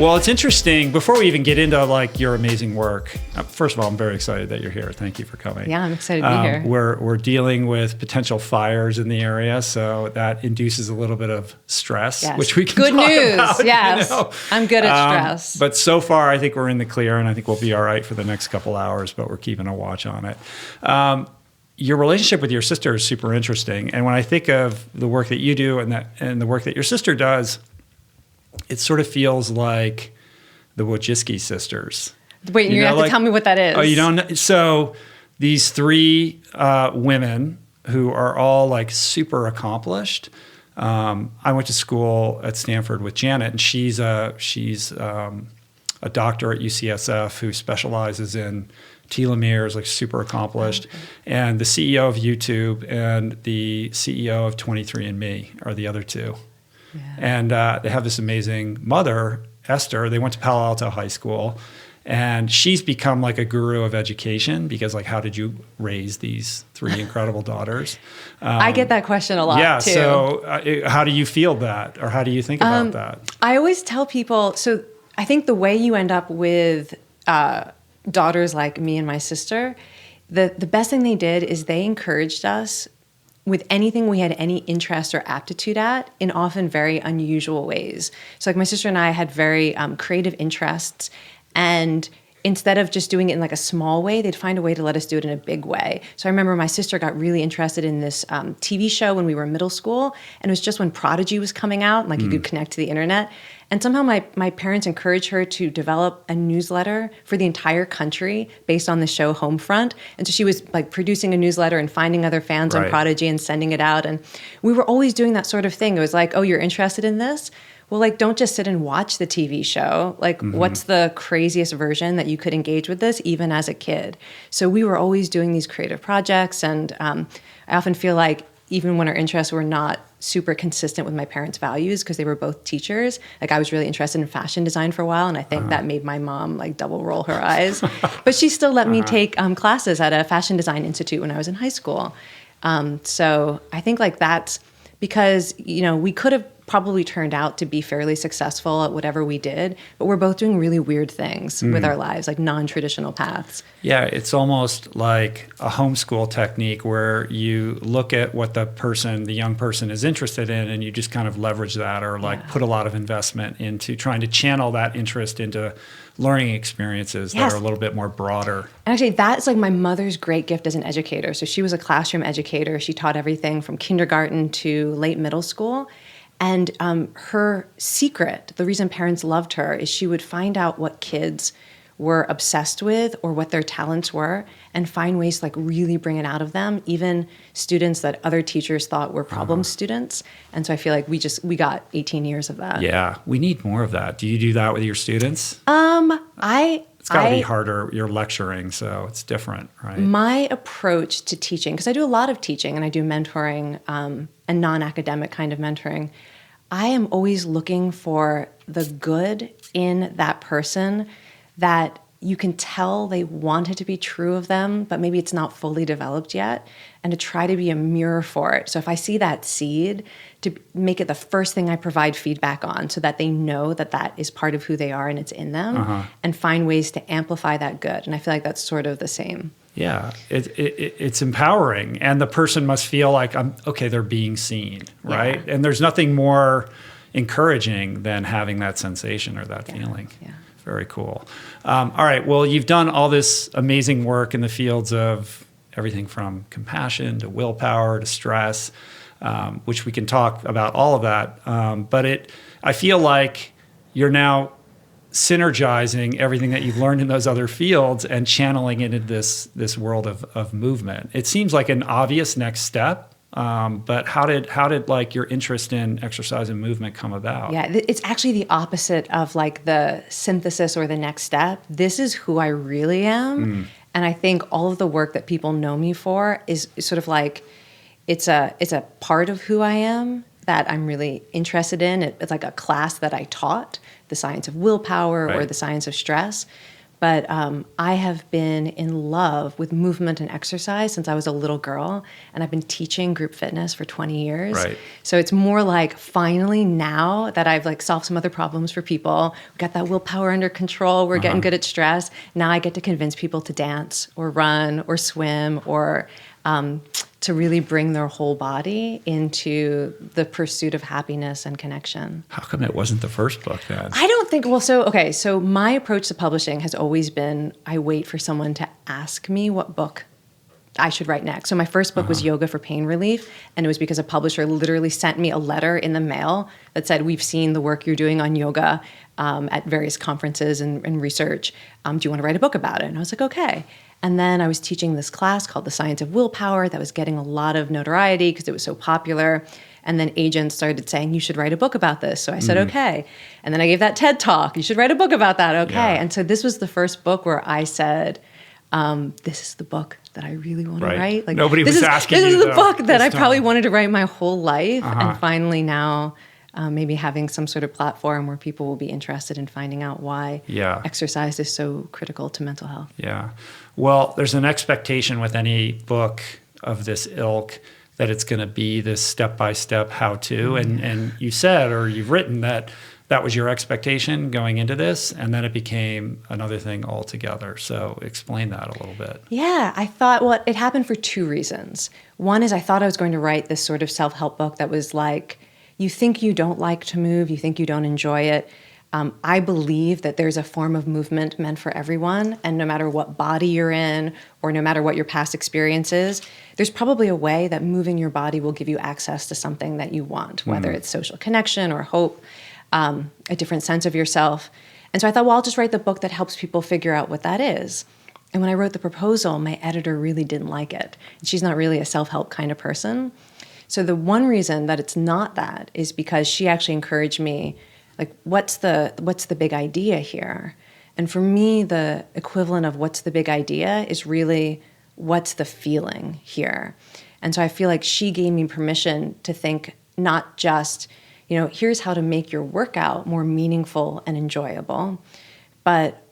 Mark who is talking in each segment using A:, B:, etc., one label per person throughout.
A: Well, it's interesting. Before we even get into like your amazing work, first of all, I'm very excited that you're here. Thank you for coming.
B: Yeah, I'm excited to be here.
A: We're dealing with potential fires in the area, so that induces a little bit of stress,
B: Yes.
A: which we can
B: Good
A: talk
B: news.
A: about.
B: Yes,
A: You know?
B: I'm good at stress.
A: But so far, I think we're in the clear, and I think we'll be all right for the next couple hours. But we're keeping a watch on it. Your relationship with your sister is super interesting, and when I think of the work that you do and the work that your sister does, it sort of feels like the Wojcicki sisters.
B: Wait, you have to tell me what that is.
A: Oh, you don't know? So these three women who are all like super accomplished. I went to school at Stanford with Janet, and she's a doctor at UCSF who specializes in telomeres, like super accomplished. And the CEO of YouTube and the CEO of 23andMe are the other two. Yeah. And they have this amazing mother, Esther. They went to Palo Alto High School, and she's become like a guru of education because, like, how did you raise these three incredible daughters?
B: I get that question a lot, too.
A: So how do you feel that, or how do you think about that?
B: I always tell people, so I think the way you end up with daughters like me and my sister, the best thing they did is they encouraged us with anything we had any interest or aptitude at in often very unusual ways. So like my sister and I had very creative interests, and instead of just doing it in like a small way, they'd find a way to let us do it in a big way. So I remember my sister got really interested in this TV show when we were in middle school, and it was just when Prodigy was coming out, and like you could connect to the internet. And somehow my parents encouraged her to develop a newsletter for the entire country based on the show Homefront. And so she was like producing a newsletter and finding other fans on Prodigy and sending it out. And we were always doing that sort of thing. It was like, oh, you're interested in this? Well, like, don't just sit and watch the TV show. Like, what's the craziest version that you could engage with this, even as a kid? So we were always doing these creative projects. And I often feel like even when our interests were not super consistent with my parents' values, because they were both teachers, like I was really interested in fashion design for a while. And I think that made my mom like double roll her eyes. But she still let me take classes at a fashion design institute when I was in high school. So I think like that's because, you know, we could have probably turned out to be fairly successful at whatever we did, but we're both doing really weird things with our lives, like non-traditional paths.
A: Yeah, it's almost like a homeschool technique where you look at what the young person is interested in, and you just kind of leverage that, or like put a lot of investment into trying to channel that interest into learning experiences that are a little bit more broader.
B: And actually, that's like my mother's great gift as an educator. So she was a classroom educator. She taught everything from kindergarten to late middle school. And her secret, the reason parents loved her, is she would find out what kids were obsessed with or what their talents were, and find ways to like really bring it out of them, even students that other teachers thought were problem students. And so I feel like we got 18 years of that.
A: Yeah, we need more of that. Do you do that with your students? It's got to be harder. You're lecturing, so it's different, right? My
B: approach to teaching, because I do a lot of teaching and I do mentoring and non-academic kind of mentoring, I am always looking for the good in that person that you can tell they want it to be true of them, but maybe it's not fully developed yet, and to try to be a mirror for it. So if I see that seed, to make it the first thing I provide feedback on, so that they know that that is part of who they are and it's in them, and find ways to amplify that good. And I feel like that's sort of the same.
A: Yeah, it's empowering, and the person must feel like, they're being seen, right? Yeah. And there's nothing more encouraging than having that sensation or that feeling. Yeah. Very cool. All right, well, you've done all this amazing work in the fields of everything from compassion to willpower to stress, which we can talk about all of that. But I feel like you're now synergizing everything that you've learned in those other fields and channeling it into this world of movement. It seems like an obvious next step, but how did like your interest in exercise and movement come about?
B: Yeah, it's actually the opposite of like the synthesis or the next step. This is who I really am, and I think all of the work that people know me for is sort of like it's a part of who I am that I'm really interested in. It's like a class that I taught, the science of willpower or the science of stress. But I have been in love with movement and exercise since I was a little girl, and I've been teaching group fitness for 20 years.
A: Right.
B: So it's more like finally now that I've like solved some other problems for people, we got that willpower under control, we're getting good at stress. Now I get to convince people to dance or run or swim or to really bring their whole body into the pursuit of happiness and connection.
A: How come it wasn't the first book then?
B: I don't think, so my approach to publishing has always been, I wait for someone to ask me what book I should write next. So my first book was Yoga for Pain Relief, and it was because a publisher literally sent me a letter in the mail that said, we've seen the work you're doing on yoga at various conferences and research. Do you want to write a book about it? And I was like, okay. And then I was teaching this class called The Science of Willpower that was getting a lot of notoriety because it was so popular. And then agents started saying, you should write a book about this. So I said, okay. And then I gave that TED Talk. You should write a book about that. Okay.
A: Yeah.
B: And so this was the first book where I said, this is the book that I really want to write.
A: Like, nobody was asking you.
B: This is the book that I
A: time.
B: probably wanted to write my whole life. And finally now, maybe having some sort of platform where people will be interested in finding out why exercise is so critical to mental health.
A: Yeah. Well, there's an expectation with any book of this ilk that it's going to be this step-by-step how-to. And you said, or you've written that was your expectation going into this, and then it became another thing altogether. So explain that a little bit.
B: Yeah, I thought, it happened for two reasons. One is I thought I was going to write this sort of self-help book that was like, you think you don't like to move, you think you don't enjoy it. I believe that there's a form of movement meant for everyone, and no matter what body you're in or no matter what your past experience is, there's probably a way that moving your body will give you access to something that you want, whether it's social connection or hope, a different sense of yourself. And so I thought, well, I'll just write the book that helps people figure out what that is. And when I wrote the proposal, my editor really didn't like it. She's not really a self-help kind of person. So the one reason that it's not that is because she actually encouraged me, like, what's the big idea here? And for me, the equivalent of what's the big idea is really what's the feeling here. And so I feel like she gave me permission to think not just, here's how to make your workout more meaningful and enjoyable, but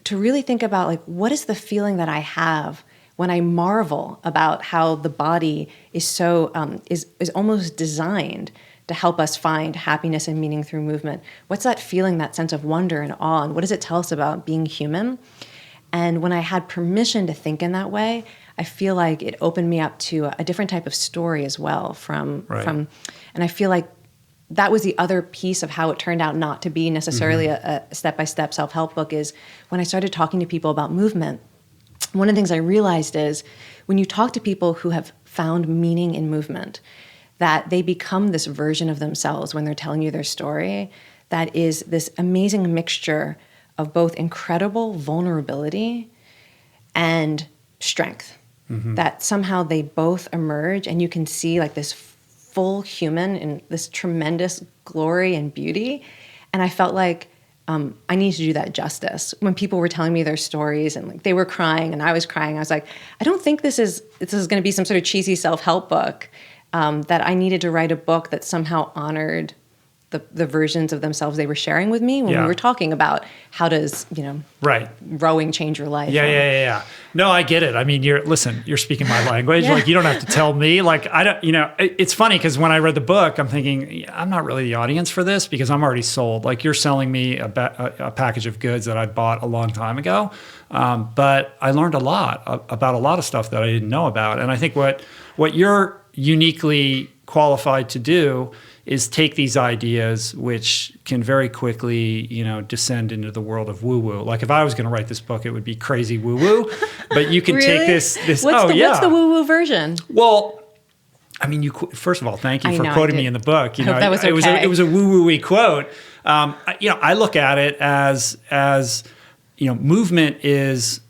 B: to really think about, like, what is the feeling that I have when I marvel about how the body is so is almost designed to help us find happiness and meaning through movement. What's that feeling, that sense of wonder and awe, and what does it tell us about being human? And when I had permission to think in that way, I feel like it opened me up to a different type of story as well from, and I feel like that was the other piece of how it turned out not to be necessarily a step-by-step self-help book is when I started talking to people about movement, one of the things I realized is when you talk to people who have found meaning in movement, that they become this version of themselves when they're telling you their story that is this amazing mixture of both incredible vulnerability and strength. That somehow they both emerge and you can see like this full human in this tremendous glory and beauty. And I felt like I need to do that justice. When people were telling me their stories and like they were crying and I was crying, I was like, I don't think this is going to be some sort of cheesy self-help book. That I needed to write a book that somehow honored the versions of themselves they were sharing with me when we were talking about how does, rowing change your life.
A: Yeah. No, I get it. I mean, you're speaking my language. Like, you don't have to tell me. Like, I don't, it's funny because when I read the book, I'm thinking, I'm not really the audience for this because I'm already sold. Like, you're selling me a package of goods that I bought a long time ago. But I learned a lot about a lot of stuff that I didn't know about. And I think what you're uniquely qualified to do is take these ideas, which can very quickly, descend into the world of woo-woo. Like if I was going to write this book, it would be crazy woo-woo. But you can take this.
B: What's the woo-woo version?
A: Well, I mean, first of all, thank you for quoting me in the book.
B: I hope that was okay.
A: It was a woo-woo-y quote. I look at it as movement is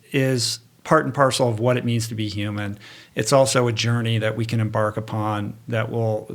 A: part and parcel of what it means to be human. It's also a journey that we can embark upon that will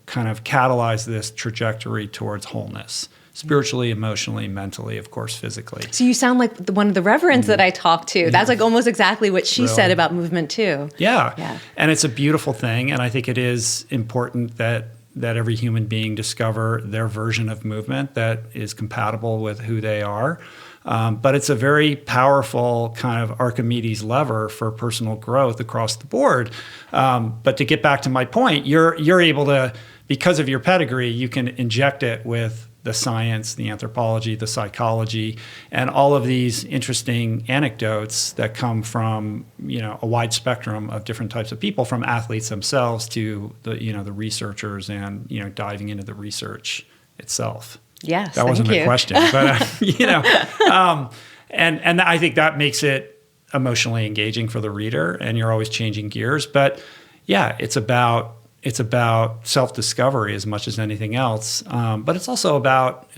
A: kind of catalyze this trajectory towards wholeness, spiritually, emotionally, mentally, of course, physically.
B: So you sound like one of the reverends that I talked to. That's like almost exactly what she said about movement too.
A: Yeah. And it's a beautiful thing. And I think it is important that every human being discover their version of movement that is compatible with who they are. But it's a very powerful kind of Archimedes lever for personal growth across the board. But to get back to my point, you're able to, because of your pedigree, you can inject it with the science, the anthropology, the psychology, and all of these interesting anecdotes that come from, a wide spectrum of different types of people, from athletes themselves to the researchers and, diving into the research itself.
B: Yes,
A: that wasn't a question, but and I think that makes it emotionally engaging for the reader, and you're always changing gears. But yeah, it's about self-discovery as much as anything else. But it's also about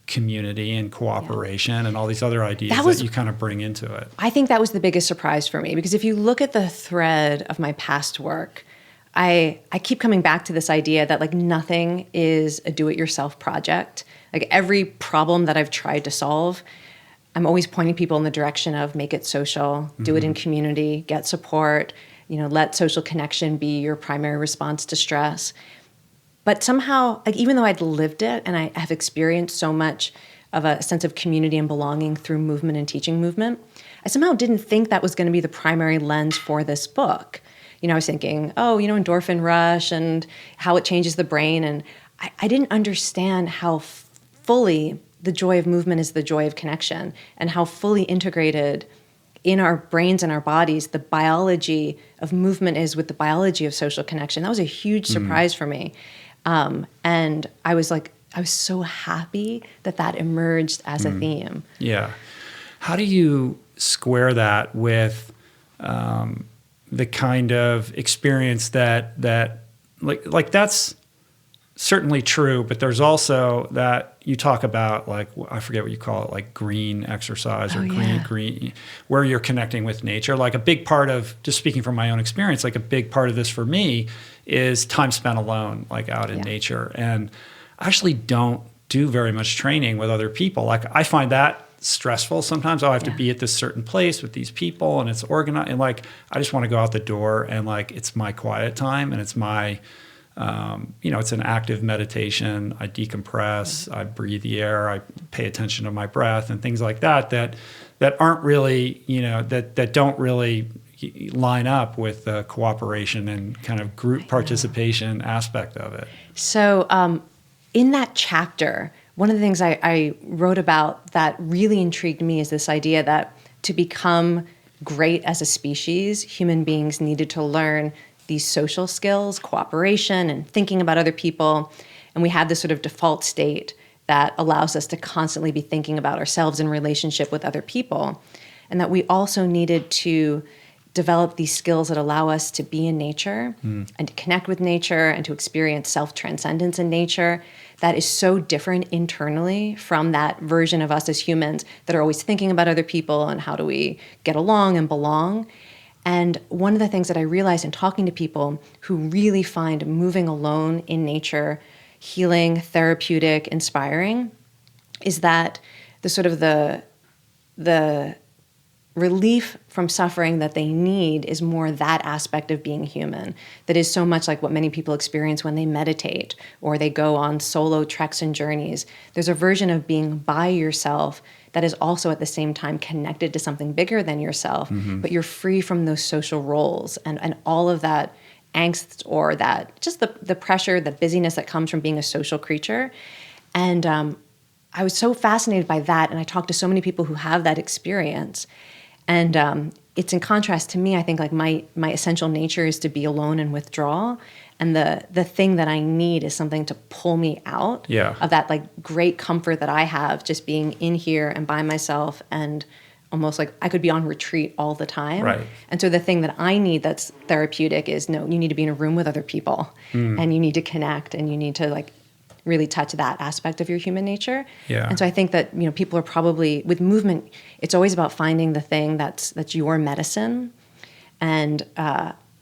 A: community and cooperation and all these other ideas that you kind of bring into it.
B: I think that was the biggest surprise for me, because if you look at the thread of my past work, I keep coming back to this idea that like nothing is a do-it-yourself project. Like every problem that I've tried to solve, I'm always pointing people in the direction of make it social, do it in community, get support, let social connection be your primary response to stress. But somehow, like even though I'd lived it and I have experienced so much of a sense of community and belonging through movement and teaching movement, I somehow didn't think that was going to be the primary lens for this book. I was thinking, endorphin rush and how it changes the brain. And I didn't understand how fully the joy of movement is the joy of connection, and how fully integrated in our brains and our bodies the biology of movement is with the biology of social connection. That was a huge surprise for me. And I was so happy that emerged as a theme.
A: Yeah. How do you square that with the kind of experience that like that's certainly true, but there's also that you talk about, like, I forget what you call it, like green exercise or green, where you're connecting with nature. Like a big part of, just speaking from my own experience, like a big part of this for me is time spent alone, like out in nature. And I actually don't do very much training with other people. Like I find that stressful sometimes. I have to be at this certain place with these people and it's organized. And like, I just want to go out the door and like, it's my quiet time and it's my, it's an active meditation. I decompress, I breathe the air, I pay attention to my breath and things like that aren't really, that don't really line up with the cooperation and kind of group participation aspect of it.
B: So in that chapter, one of the things I wrote about that really intrigued me is this idea that to become great as a species, human beings needed to learn these social skills, cooperation, and thinking about other people. And we have this sort of default state that allows us to constantly be thinking about ourselves in relationship with other people. And that we also needed to develop these skills that allow us to be in nature and to connect with nature and to experience self-transcendence in nature that is so different internally from that version of us as humans that are always thinking about other people and how do we get along and belong. And one of the things that I realized in talking to people who really find moving alone in nature healing, therapeutic, inspiring is that the sort of the relief from suffering that they need is more that aspect of being human that is so much like what many people experience when they meditate or they go on solo treks and journeys. There's a version of being by yourself that is also at the same time connected to something bigger than yourself, but you're free from those social roles and all of that angst or that just the pressure, the busyness that comes from being a social creature. And I was so fascinated by that, and I talked to so many people who have that experience. And it's in contrast to me. I think like my essential nature is to be alone and withdraw. And the thing that I need is something to pull me out of that like great comfort that I have just being in here and by myself and almost like I could be on retreat all the time.
A: Right.
B: And so the thing that I need that's therapeutic is you need to be in a room with other people and you need to connect and you need to like really touch that aspect of your human nature.
A: Yeah.
B: And so I think that, people are probably, with movement, it's always about finding the thing that's your medicine. And,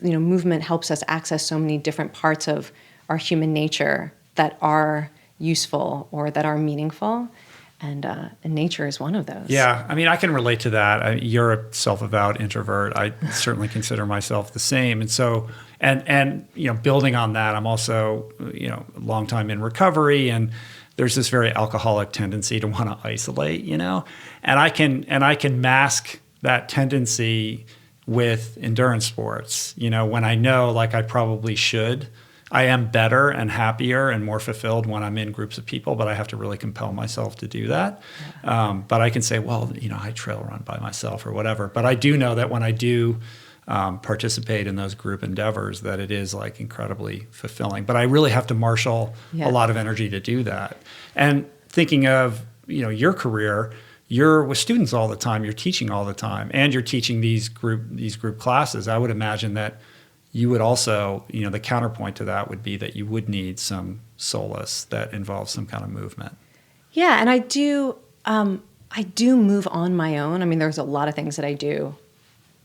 B: movement helps us access so many different parts of our human nature that are useful or that are meaningful. And nature is one of those.
A: Yeah, I mean, I can relate to that. You're a self-avowed introvert. I certainly consider myself the same. And so, and building on that, I'm also, a long time in recovery. And there's this very alcoholic tendency to want to isolate, and I can mask that tendency with endurance sports, when I know like I probably should. I am better and happier and more fulfilled when I'm in groups of people, but I have to really compel myself to do that. But I can say, well, I trail run by myself or whatever. But I do know that when I do participate in those group endeavors, that it is like incredibly fulfilling. But I really have to marshal a lot of energy to do that. And thinking of, your career, you're with students all the time, you're teaching all the time, and you're teaching these group classes. I would imagine that you would also, the counterpoint to that would be that you would need some solace that involves some kind of movement.
B: Yeah, and I do move on my own. I mean, there's a lot of things that I do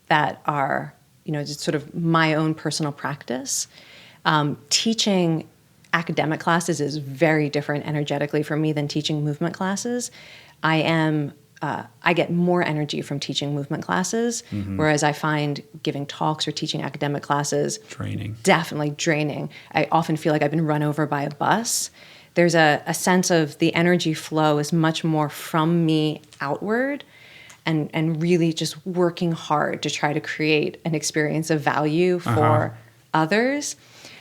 B: that are, just sort of my own personal practice. Teaching academic classes is very different energetically for me than teaching movement classes. I get more energy from teaching movement classes, whereas I find giving talks or teaching academic classes definitely draining. I often feel like I've been run over by a bus. There's a sense of the energy flow is much more from me outward, and really just working hard to try to create an experience of value for others.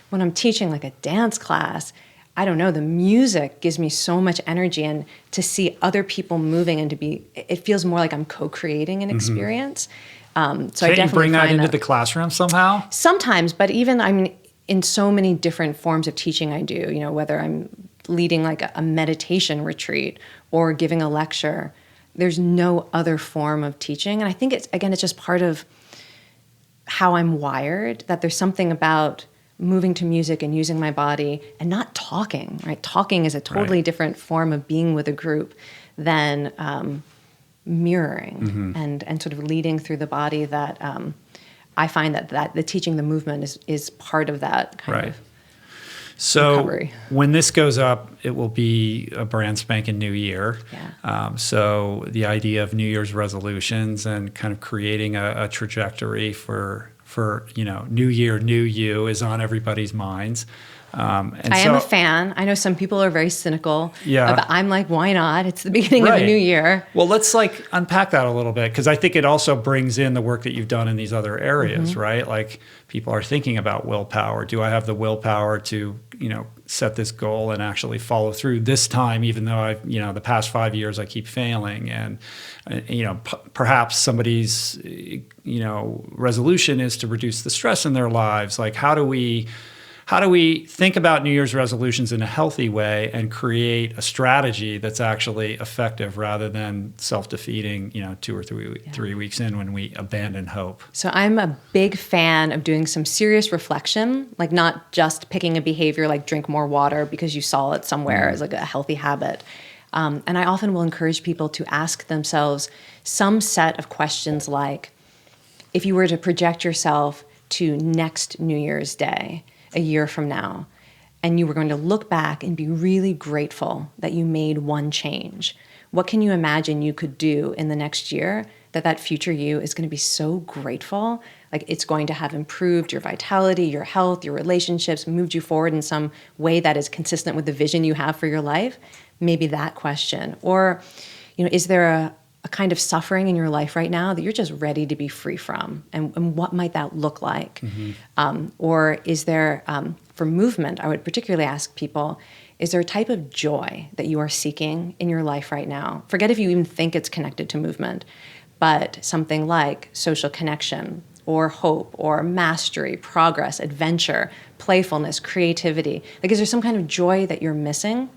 B: When I'm teaching like a dance class, I don't know, the music gives me so much energy, and to see other people moving and it feels more like I'm co-creating an experience. So I definitely
A: you bring that into the classroom somehow?
B: Sometimes, but even in so many different forms of teaching I do, whether I'm leading like a meditation retreat or giving a lecture, there's no other form of teaching. And I think it's just part of how I'm wired, that there's something about moving to music and using my body and not talking, right? Talking is a totally different form of being with a group than mirroring and sort of leading through the body. That I find that the teaching the movement is part of that kind of recovery.
A: When this goes up, it will be a brand spanking new year.
B: Yeah.
A: So the idea of New Year's resolutions and kind of creating a trajectory for new year, new you is on everybody's minds. And
B: I am a fan. I know some people are very cynical.
A: Yeah.
B: But I'm like, why not? It's the beginning of a new year.
A: Well, let's unpack that a little bit, because I think it also brings in the work that you've done in these other areas, right? Like people are thinking about willpower. Do I have the willpower to, set this goal and actually follow through this time, even though the past 5 years I keep failing? And, perhaps somebody's, resolution is to reduce the stress in their lives. Like, how do we think about New Year's resolutions in a healthy way and create a strategy that's actually effective rather than self-defeating, 2 or 3 weeks in when we abandon hope? So
B: I'm a big fan of doing some serious reflection, like not just picking a behavior like drink more water because you saw it somewhere as like a healthy habit. And I often will encourage people to ask themselves some set of questions like, if you were to project yourself to next New Year's Day, a year from now, and you were going to look back and be really grateful that you made one change, what can you imagine you could do in the next year that future you is going to be so grateful? Like it's going to have improved your vitality, your health, your relationships, moved you forward in some way that is consistent with the vision you have for your life? Maybe that question. Or, is there a kind of suffering in your life right now that you're just ready to be free from? And what might that look like? Or is there, for movement, I would particularly ask people, is there a type of joy that you are seeking in your life right now? Forget if you even think it's connected to movement, but something like social connection or hope or mastery, progress, adventure, playfulness, creativity. Like, is there some kind of joy that you're missing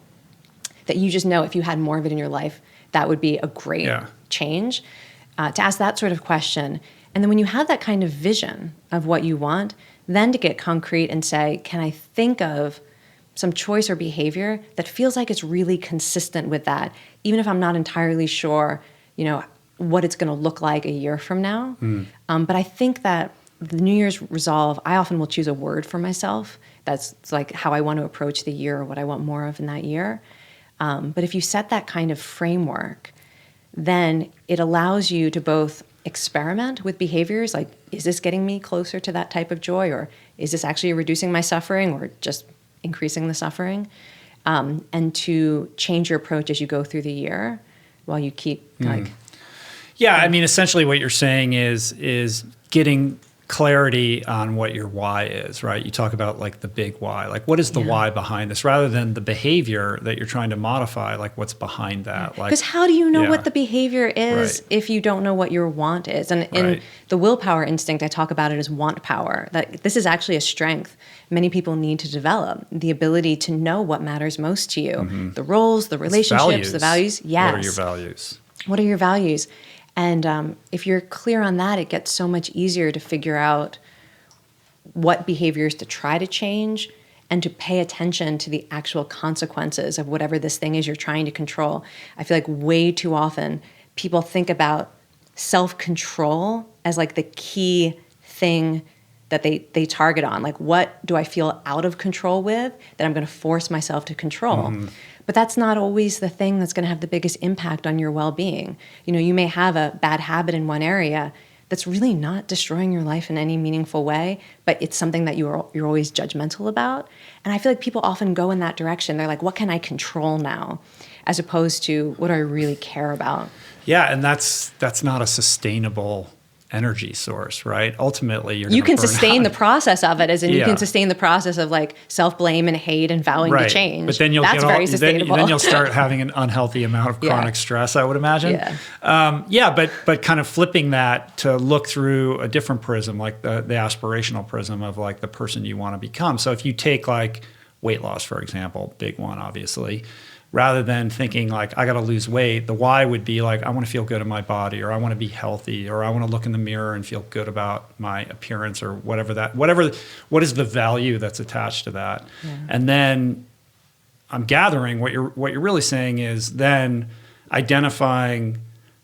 B: that you just know if you had more of it in your life, that would be a great change? To ask that sort of question. And then when you have that kind of vision of what you want, then to get concrete and say, can I think of some choice or behavior that feels like it's really consistent with that, even if I'm not entirely sure, what it's going to look like a year from now. But I think that the New Year's resolve, I often will choose a word for myself. That's like how I want to approach the year or what I want more of in that year. But if you set that kind of framework, then it allows you to both experiment with behaviors like, is this getting me closer to that type of joy, or is this actually reducing my suffering or just increasing the suffering? and to change your approach as you go through the year while you keep
A: Yeah, I mean, essentially what you're saying is getting clarity on what your why is, right? You talk about like the big why, like what is the why behind this, rather than the behavior that you're trying to modify, like what's behind that. Like,
B: because how do you know what the behavior is
A: Right.
B: if you don't know what your want is? And in
A: Right.
B: the willpower instinct, I talk about it as want power. That this is actually a strength many people need to develop, the ability to know what matters most to you, the roles, the relationships, the values. Yes.
A: What are your values?
B: What are your values? And if you're clear on that, it gets so much easier to figure out what behaviors to try to change and to pay attention to the actual consequences of whatever this thing is you're trying to control. I feel like way too often people think about self-control as like the key thing that they target on. Like, what do I feel out of control with that I'm going to force myself to control? But that's not always the thing that's going to have the biggest impact on your well-being. You know, you may have a bad habit in one area that's really not destroying your life in any meaningful way, but it's something that you're always judgmental about. And I feel like people often go in that direction. They're like, what can I control now? As opposed to, what do I really care about?
A: Yeah, and that's not a sustainable energy source, right? Ultimately,
B: you can sustain the process of it, as in you
A: Yeah.
B: can sustain the process of like self-blame and hate and vowing to change.
A: But then
B: that's very sustainable.
A: Then you'll start having an unhealthy amount of chronic stress, I would imagine. But kind of flipping that to look through a different prism, like the aspirational prism of like the person you want to become. So if you take like weight loss, for example, big one, obviously, rather than thinking like, I got to lose weight, the why would be like, I want to feel good in my body, or I want to be healthy, or I want to look in the mirror and feel good about my appearance, or what is the value that's attached to that? And then I'm gathering what you're really saying is then identifying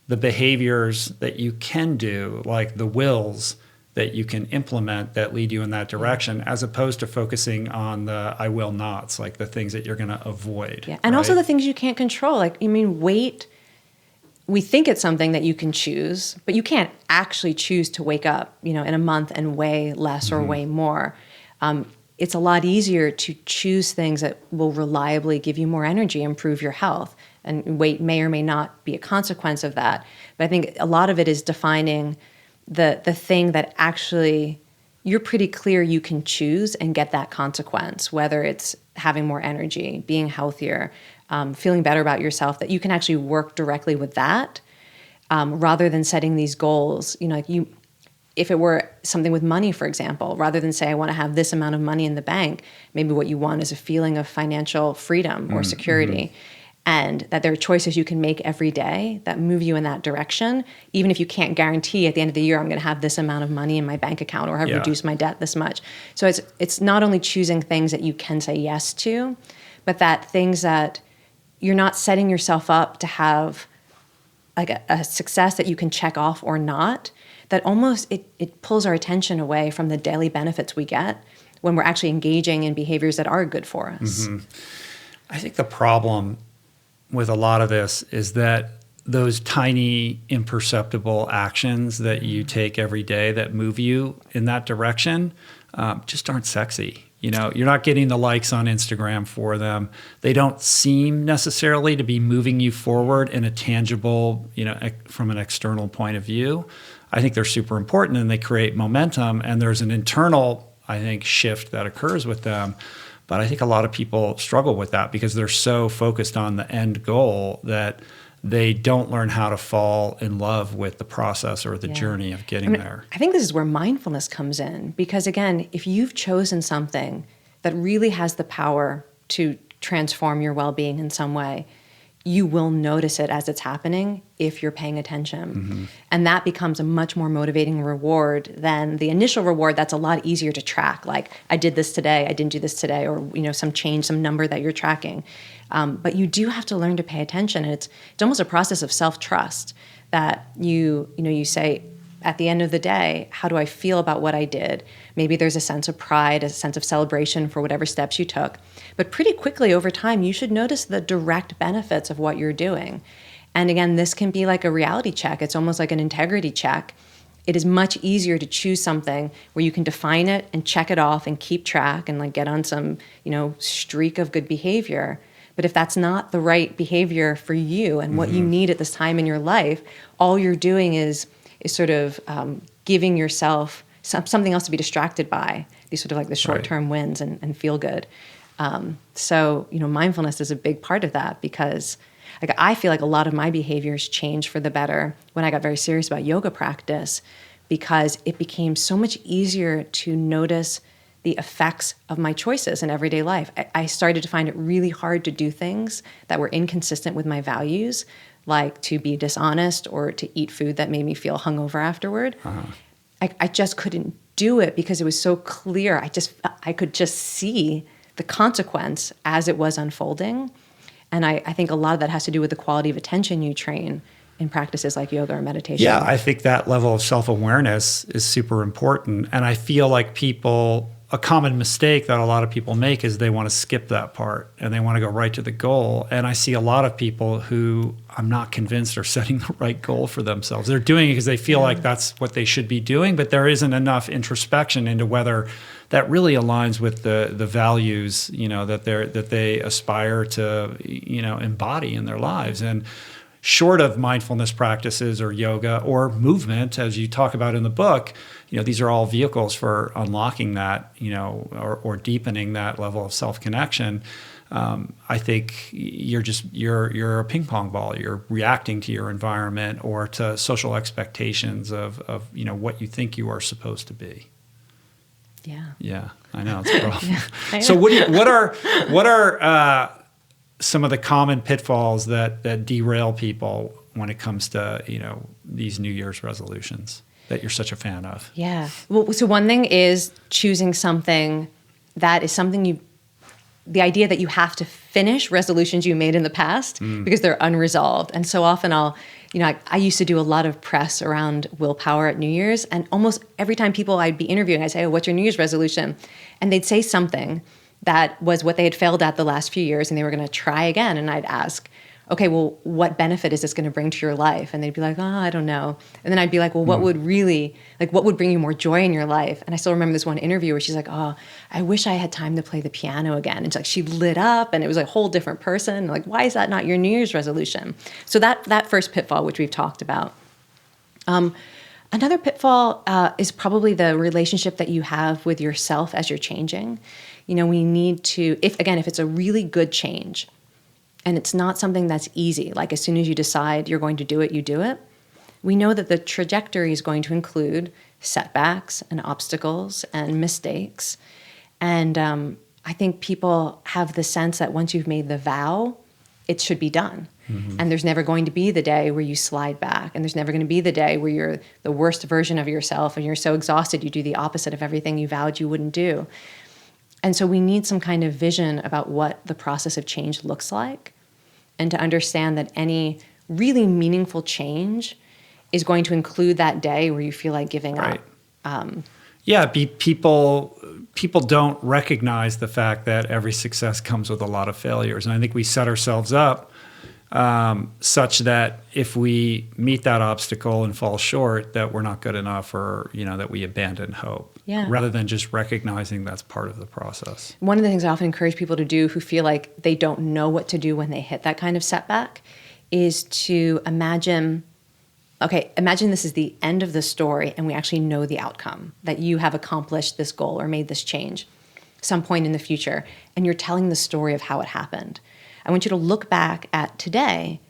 A: the behaviors that you can do, like the wills that you can implement that lead you in that direction, as opposed to focusing on the I will nots, like the things that you're going to avoid.
B: Yeah. And also the things you can't control. Like, I mean, weight, we think it's something that you can choose, but you can't actually choose to wake up, you know, in a month and weigh less or weigh more. It's a lot easier to choose things that will reliably give you more energy, improve your health. And weight may or may not be a consequence of that. But I think a lot of it is defining the thing that actually you're pretty clear you can choose and get that consequence, whether it's having more energy, being healthier, feeling better about yourself, that you can actually work directly with that, rather than setting these goals. You know, like if it were something with money, for example, rather than say, I want to have this amount of money in the bank, maybe what you want is a feeling of financial freedom or security. And that there are choices you can make every day that move you in that direction, even if you can't guarantee at the end of the year, I'm going to have this amount of money in my bank account, or have reduced my debt this much. So it's not only choosing things that you can say yes to, but that things that you're not setting yourself up to have like a success that you can check off or not, that almost it pulls our attention away from the daily benefits we get when we're actually engaging in behaviors that are good for us.
A: I think the problem with a lot of this is that those tiny imperceptible actions that you take every day that move you in that direction just aren't sexy. You know, you're not getting the likes on Instagram for them. They don't seem necessarily to be moving you forward in a tangible, you know, from an external point of view. I think they're super important and they create momentum, and there's an internal, I think, shift that occurs with them. But I think a lot of people struggle with that because they're so focused on the end goal that they don't learn how to fall in love with the process or the journey of getting there.
B: I think this is where mindfulness comes in, because again, if you've chosen something that really has the power to transform your well-being in some way, you will notice it as it's happening if you're paying attention. And that becomes a much more motivating reward than the initial reward that's a lot easier to track. Like, I did this today, I didn't do this today, or, you know, some change, some number that you're tracking. But you do have to learn to pay attention. And it's almost a process of self-trust that you say, at the end of the day, how do I feel about what I did? Maybe there's a sense of pride, a sense of celebration for whatever steps you took. But pretty quickly over time, you should notice the direct benefits of what you're doing. And again, this can be like a reality check. It's almost like an integrity check. It is much easier to choose something where you can define it and check it off and keep track and like get on some, you know, streak of good behavior, But if that's not the right behavior for you and what you need at this time in your life, all you're doing is sort of giving yourself something else to be distracted by, these sort of like the short-term wins and feel good. So, mindfulness is a big part of that, because like I feel like a lot of my behaviors changed for the better when I got very serious about yoga practice, because it became so much easier to notice the effects of my choices in everyday life. I started to find it really hard to do things that were inconsistent with my values, like to be dishonest or to eat food that made me feel hungover afterward. I just couldn't do it because it was so clear. I could just see the consequence as it was unfolding. And I think a lot of that has to do with the quality of attention you train in practices like yoga or meditation.
A: Yeah, I think that level of self-awareness is super important. And I feel like a common mistake that a lot of people make is they want to skip that part and they want to go right to the goal. And I see a lot of people who I'm not convinced are setting the right goal for themselves. They're doing it because they feel like that's what they should be doing, but there isn't enough introspection into whether that really aligns with the values, that they aspire to, embody in their lives. And short of mindfulness practices or yoga or movement, as you talk about in the book, these are all vehicles for unlocking that, or deepening that level of self-connection. I think you're a ping pong ball. You're reacting to your environment or to social expectations of what you think you are supposed to be. Yeah, I know, it's a problem. So what are some of the common pitfalls that derail people when it comes to these New Year's resolutions that you're such a fan of?
B: Yeah. Well, so one thing is choosing something that is something the idea that you have to finish resolutions you made in the past because they're unresolved. And so often I used to do a lot of press around willpower at New Year's, and almost every time I'd be interviewing, I'd say, "Oh, what's your New Year's resolution?" And they'd say something that was what they had failed at the last few years and they were going to try again. And I'd ask, "Okay, well, what benefit is this going to bring to your life?" And they'd be like, "Oh, I don't know." And then I'd be like, "Well, what would bring you more joy in your life?" And I still remember this one interview where she's like, "Oh, I wish I had time to play the piano again." And it's like she lit up and it was a whole different person. Like, why is that not your New Year's resolution? So that first pitfall, which we've talked about. Another pitfall is probably the relationship that you have with yourself as you're changing. We need to, if it's a really good change, and it's not something that's easy, like as soon as you decide you're going to do it, you do it. We know that the trajectory is going to include setbacks and obstacles and mistakes. And I think people have the sense that once you've made the vow, it should be done. And there's never going to be the day where you slide back. And there's never going to be the day where you're the worst version of yourself and you're so exhausted you do the opposite of everything you vowed you wouldn't do. And so we need some kind of vision about what the process of change looks like, and to understand that any really meaningful change is going to include that day where you feel like giving up.
A: People don't recognize the fact that every success comes with a lot of failures. And I think we set ourselves up such that if we meet that obstacle and fall short, that we're not good enough, or that we abandon hope, rather than just recognizing that's part of the process. One
B: of the things I often encourage people to do who feel like they don't know what to do when they hit that kind of setback is to imagine this is the end of the story and we actually know the outcome, that you have accomplished this goal or made this change some point in the future, and you're telling the story of how it happened. I want you to look back at today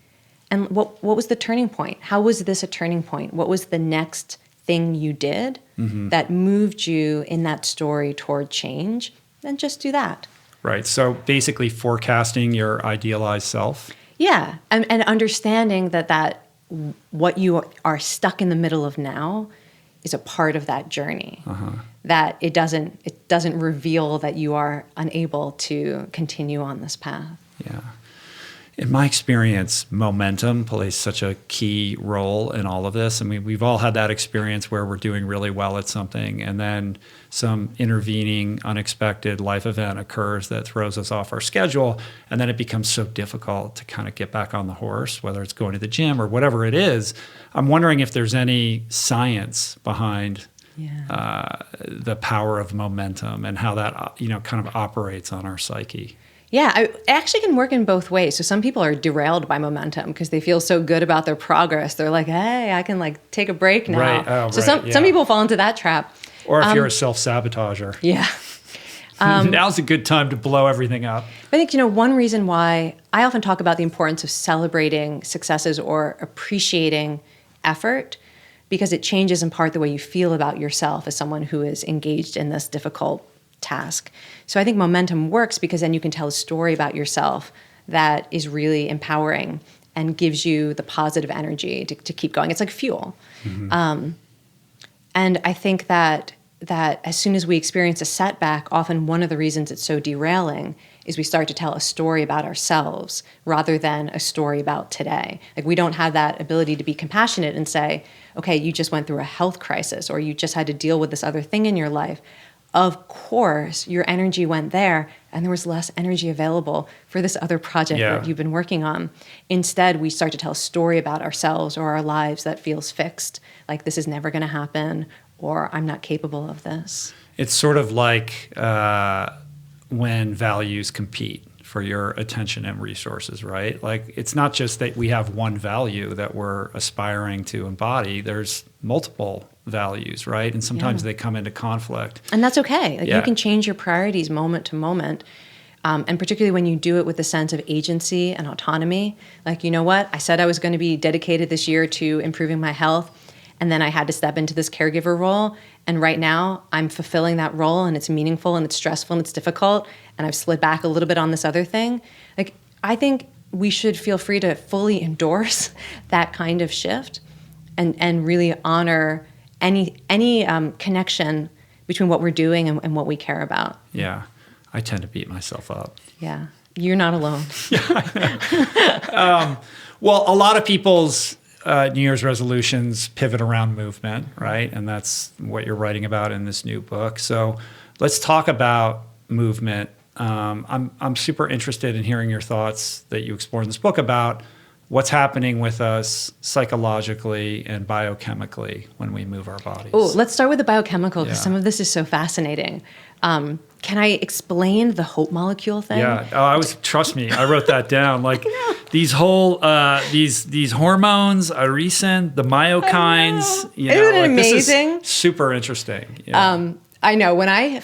B: and what was the turning point? How was this a turning point? What was the next thing you did that moved you in that story toward change? Then just do that.
A: Right. So basically forecasting your idealized self.
B: Yeah. And understanding that what you are stuck in the middle of now is a part of that journey. That it doesn't reveal that you are unable to continue on this path.
A: Yeah. In my experience, momentum plays such a key role in all of this. I mean, we've all had that experience where we're doing really well at something, and then some intervening, unexpected life event occurs that throws us off our schedule, and then it becomes so difficult to kind of get back on the horse, whether it's going to the gym or whatever it is. I'm wondering if there's any science behind the power of momentum and how that kind of operates on our psyche.
B: Yeah, it actually can work in both ways. So some people are derailed by momentum because they feel so good about their progress. They're like, hey, I can like take a break now.
A: Right. Oh,
B: so
A: right.
B: some people fall into that trap.
A: Or if you're a self-sabotager.
B: Yeah.
A: Now's a good time to blow everything up.
B: I think, one reason why I often talk about the importance of celebrating successes or appreciating effort, because it changes in part the way you feel about yourself as someone who is engaged in this difficult task. So I think momentum works because then you can tell a story about yourself that is really empowering and gives you the positive energy to keep going. It's like fuel. Mm-hmm. And I think that as soon as we experience a setback, often one of the reasons it's so derailing is we start to tell a story about ourselves rather than a story about today. Like we don't have that ability to be compassionate and say, okay, you just went through a health crisis or you just had to deal with this other thing in your life. Of course, your energy went there and there was less energy available for this other project that you've been working on. Instead, we start to tell a story about ourselves or our lives that feels fixed, like this is never going to happen or I'm not capable of this.
A: It's sort of like when values compete for your attention and resources, right? Like it's not just that we have one value that we're aspiring to embody. There's multiple values, right? And sometimes they come into conflict.
B: And that's okay. Like you can change your priorities moment to moment. And particularly when you do it with a sense of agency and autonomy. Like, you know what? I said I was going to be dedicated this year to improving my health. And then I had to step into this caregiver role. And right now I'm fulfilling that role and it's meaningful and it's stressful and it's difficult. And I've slid back a little bit on this other thing. Like, I think we should feel free to fully endorse that kind of shift and really honor any connection between what we're doing and what we care about.
A: Yeah. I tend to beat myself up.
B: Yeah. You're not alone.
A: Well, a lot of people's New Year's resolutions pivot around movement, right? And that's what you're writing about in this new book. So let's talk about movement. I'm super interested in hearing your thoughts that you explore in this book about what's happening with us psychologically and biochemically when we move our bodies.
B: Oh, let's start with the biochemical because some of this is so fascinating. Can I explain the hope molecule thing?
A: Yeah. Trust me, I wrote that down. Like these whole these hormones, irisin, the myokines.
B: Isn't it amazing?
A: This is super interesting. Yeah.
B: I know. When I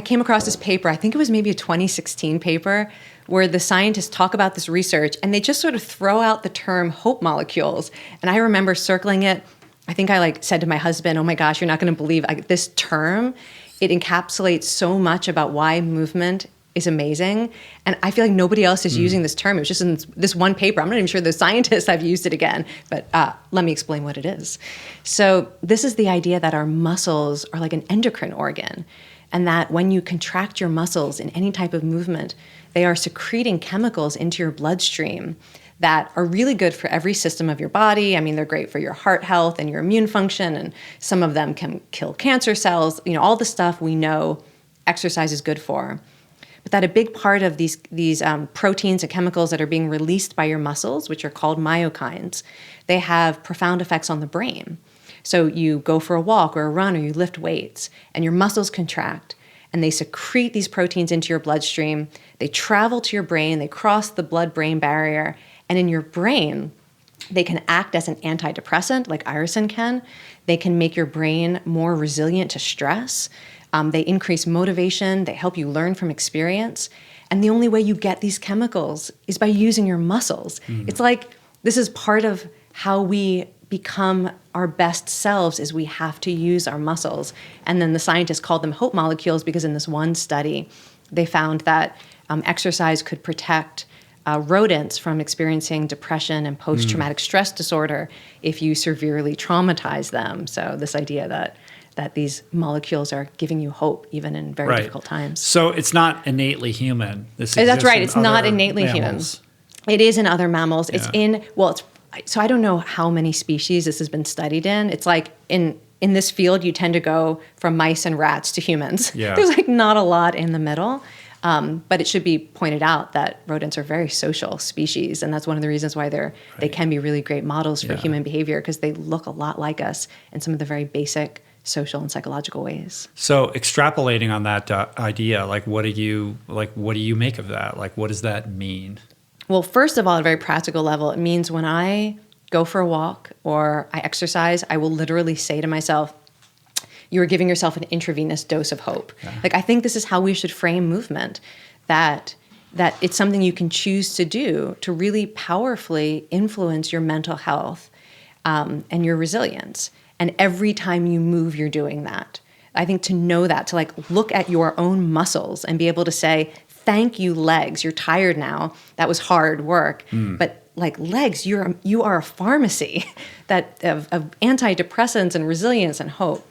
B: came across this paper, I think it was maybe a 2016 paper, where the scientists talk about this research and they just sort of throw out the term hope molecules. And I remember circling it. I think I said to my husband, oh my gosh, you're not going to believe this term. It encapsulates so much about why movement is amazing. And I feel like nobody else is using this term. It was just in this one paper. I'm not even sure the scientists have used it again, but let me explain what it is. So this is the idea that our muscles are like an endocrine organ, and that when you contract your muscles in any type of movement, they are secreting chemicals into your bloodstream that are really good for every system of your body. I mean, they're great for your heart health and your immune function, and some of them can kill cancer cells, all the stuff we know exercise is good for. But that a big part of these proteins and chemicals that are being released by your muscles, which are called myokines, they have profound effects on the brain. So you go for a walk or a run or you lift weights and your muscles contract and they secrete these proteins into your bloodstream. They travel to your brain, they cross the blood-brain barrier, and in your brain, they can act as an antidepressant like irisin can. They can make your brain more resilient to stress. They increase motivation. They help you learn from experience. And the only way you get these chemicals is by using your muscles. It's like this is part of how we become our best selves is we have to use our muscles. And then the scientists called them hope molecules because in this one study, they found that exercise could protect rodents from experiencing depression and post-traumatic stress disorder if you severely traumatize them. So this idea that these molecules are giving you hope even in very difficult times.
A: So it's not innately human.
B: That's right. It's not innately human. It is in other mammals. Yeah. So I don't know how many species this has been studied in. It's like in this field, you tend to go from mice and rats to humans.
A: Yeah.
B: There's not a lot in the middle. But it should be pointed out that rodents are very social species, and that's one of the reasons why they can be really great models for human behavior because they look a lot like us in some of the very basic social and psychological ways.
A: So extrapolating on that idea, what do you make of that? What does that mean?
B: Well, first of all, at a very practical level, it means when I go for a walk or I exercise, I will literally say to myself, you are giving yourself an intravenous dose of hope. Yeah. I think this is how we should frame movement, that it's something you can choose to do to really powerfully influence your mental health and your resilience. And every time you move, you're doing that. I think to know that, to look at your own muscles and be able to say, thank you, legs. You're tired now. That was hard work. But legs, you are a pharmacy of antidepressants and resilience and hope.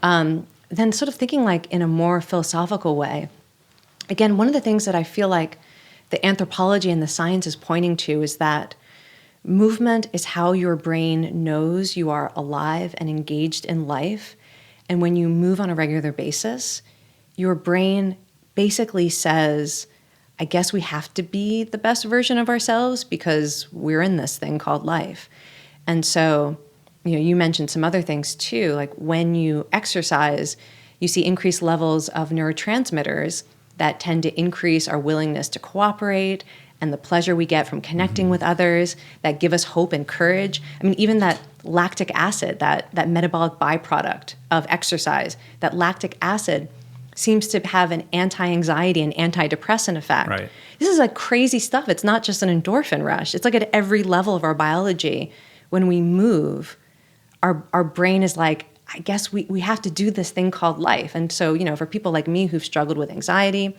B: Then sort of thinking in a more philosophical way. Again, one of the things that I feel like the anthropology and the science is pointing to is that movement is how your brain knows you are alive and engaged in life. And when you move on a regular basis, your brain basically says, I guess we have to be the best version of ourselves because we're in this thing called life. And so, you mentioned some other things too, when you exercise, you see increased levels of neurotransmitters that tend to increase our willingness to cooperate and the pleasure we get from connecting with others, that give us hope and courage. I mean, even that lactic acid, that metabolic byproduct of exercise, that lactic acid seems to have an anti-anxiety and antidepressant effect.
A: Right.
B: This is crazy stuff. It's not just an endorphin rush. It's at every level of our biology. When we move, our brain is I guess we have to do this thing called life. And so, for people like me who've struggled with anxiety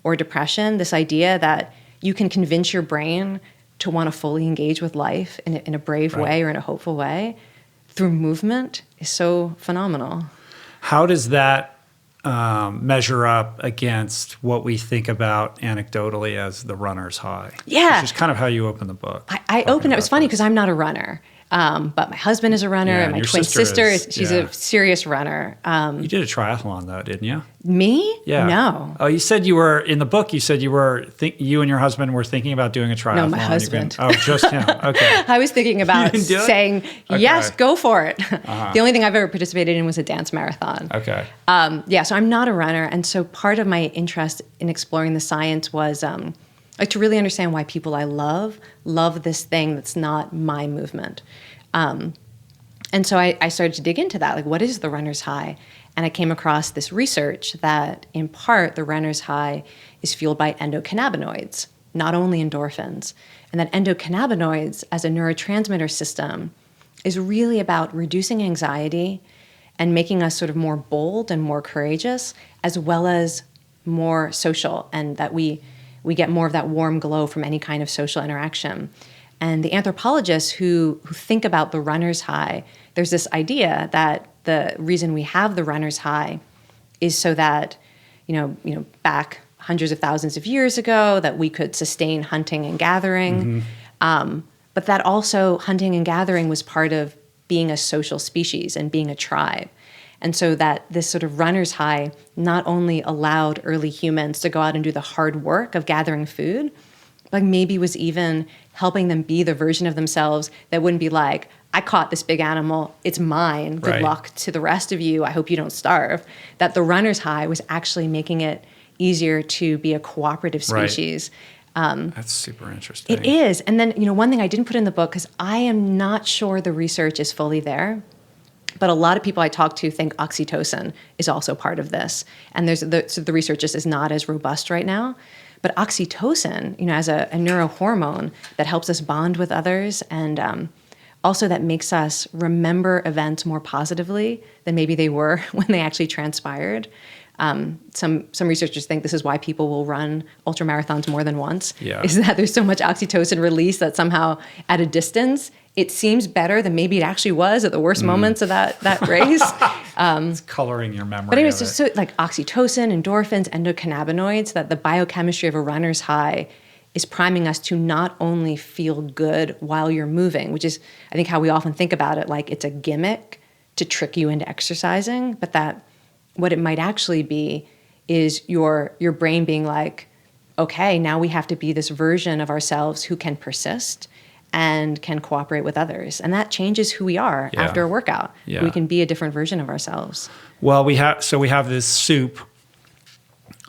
B: or depression, this idea that you can convince your brain to want to fully engage with life in a brave way or in a hopeful way through movement is so phenomenal.
A: How does that measure up against what we think about anecdotally as the runner's high?
B: Yeah.
A: Which is kind of how you open the book.
B: I opened it. It was funny because I'm not a runner. But my husband is a runner, and my twin sister she's a serious runner.
A: You did a triathlon, though, didn't you?
B: Me?
A: Yeah.
B: No.
A: Oh, you said you were, in the book, you said you and your husband were thinking about doing a triathlon.
B: No, my husband.
A: Just him. Okay.
B: I was thinking about saying, yes, go for it. The only thing I've ever participated in was a dance marathon.
A: Okay.
B: So I'm not a runner. And so part of my interest in exploring the science was to really understand why people I love this thing that's not my movement. And so I started to dig into that, what is the runner's high? And I came across this research that in part the runner's high is fueled by endocannabinoids, not only endorphins. And that endocannabinoids as a neurotransmitter system is really about reducing anxiety and making us sort of more bold and more courageous, as well as more social, and that we get more of that warm glow from any kind of social interaction. And the anthropologists who think about the runner's high, there's this idea that the reason we have the runner's high is so that, back hundreds of thousands of years ago, that we could sustain hunting and gathering. But that also hunting and gathering was part of being a social species and being a tribe. And so that this sort of runner's high not only allowed early humans to go out and do the hard work of gathering food, but maybe was even helping them be the version of themselves that wouldn't be like, I caught this big animal, it's mine, good luck to the rest of you, I hope you don't starve. That the runner's high was actually making it easier to be a cooperative species.
A: That's super interesting.
B: It is. And then, one thing I didn't put in the book, because I am not sure the research is fully there, but a lot of people I talk to think oxytocin is also part of this. And so the research just is not as robust right now. But oxytocin, as a neurohormone that helps us bond with others, and also that makes us remember events more positively than maybe they were when they actually transpired. Some researchers think this is why people will run ultramarathons more than once, is that there's so much oxytocin release that somehow at a distance, it seems better than maybe it actually was at the worst moments of that race.
A: It's coloring your memory.
B: But anyways, so oxytocin, endorphins, endocannabinoids, that the biochemistry of a runner's high is priming us to not only feel good while you're moving, which is, I think, how we often think about it, like it's a gimmick to trick you into exercising, but that what it might actually be is your brain being like, okay, now we have to be this version of ourselves who can persist and can cooperate with others. And that changes who we are after a workout.
A: Yeah.
B: We can be a different version of ourselves.
A: Well, we have this soup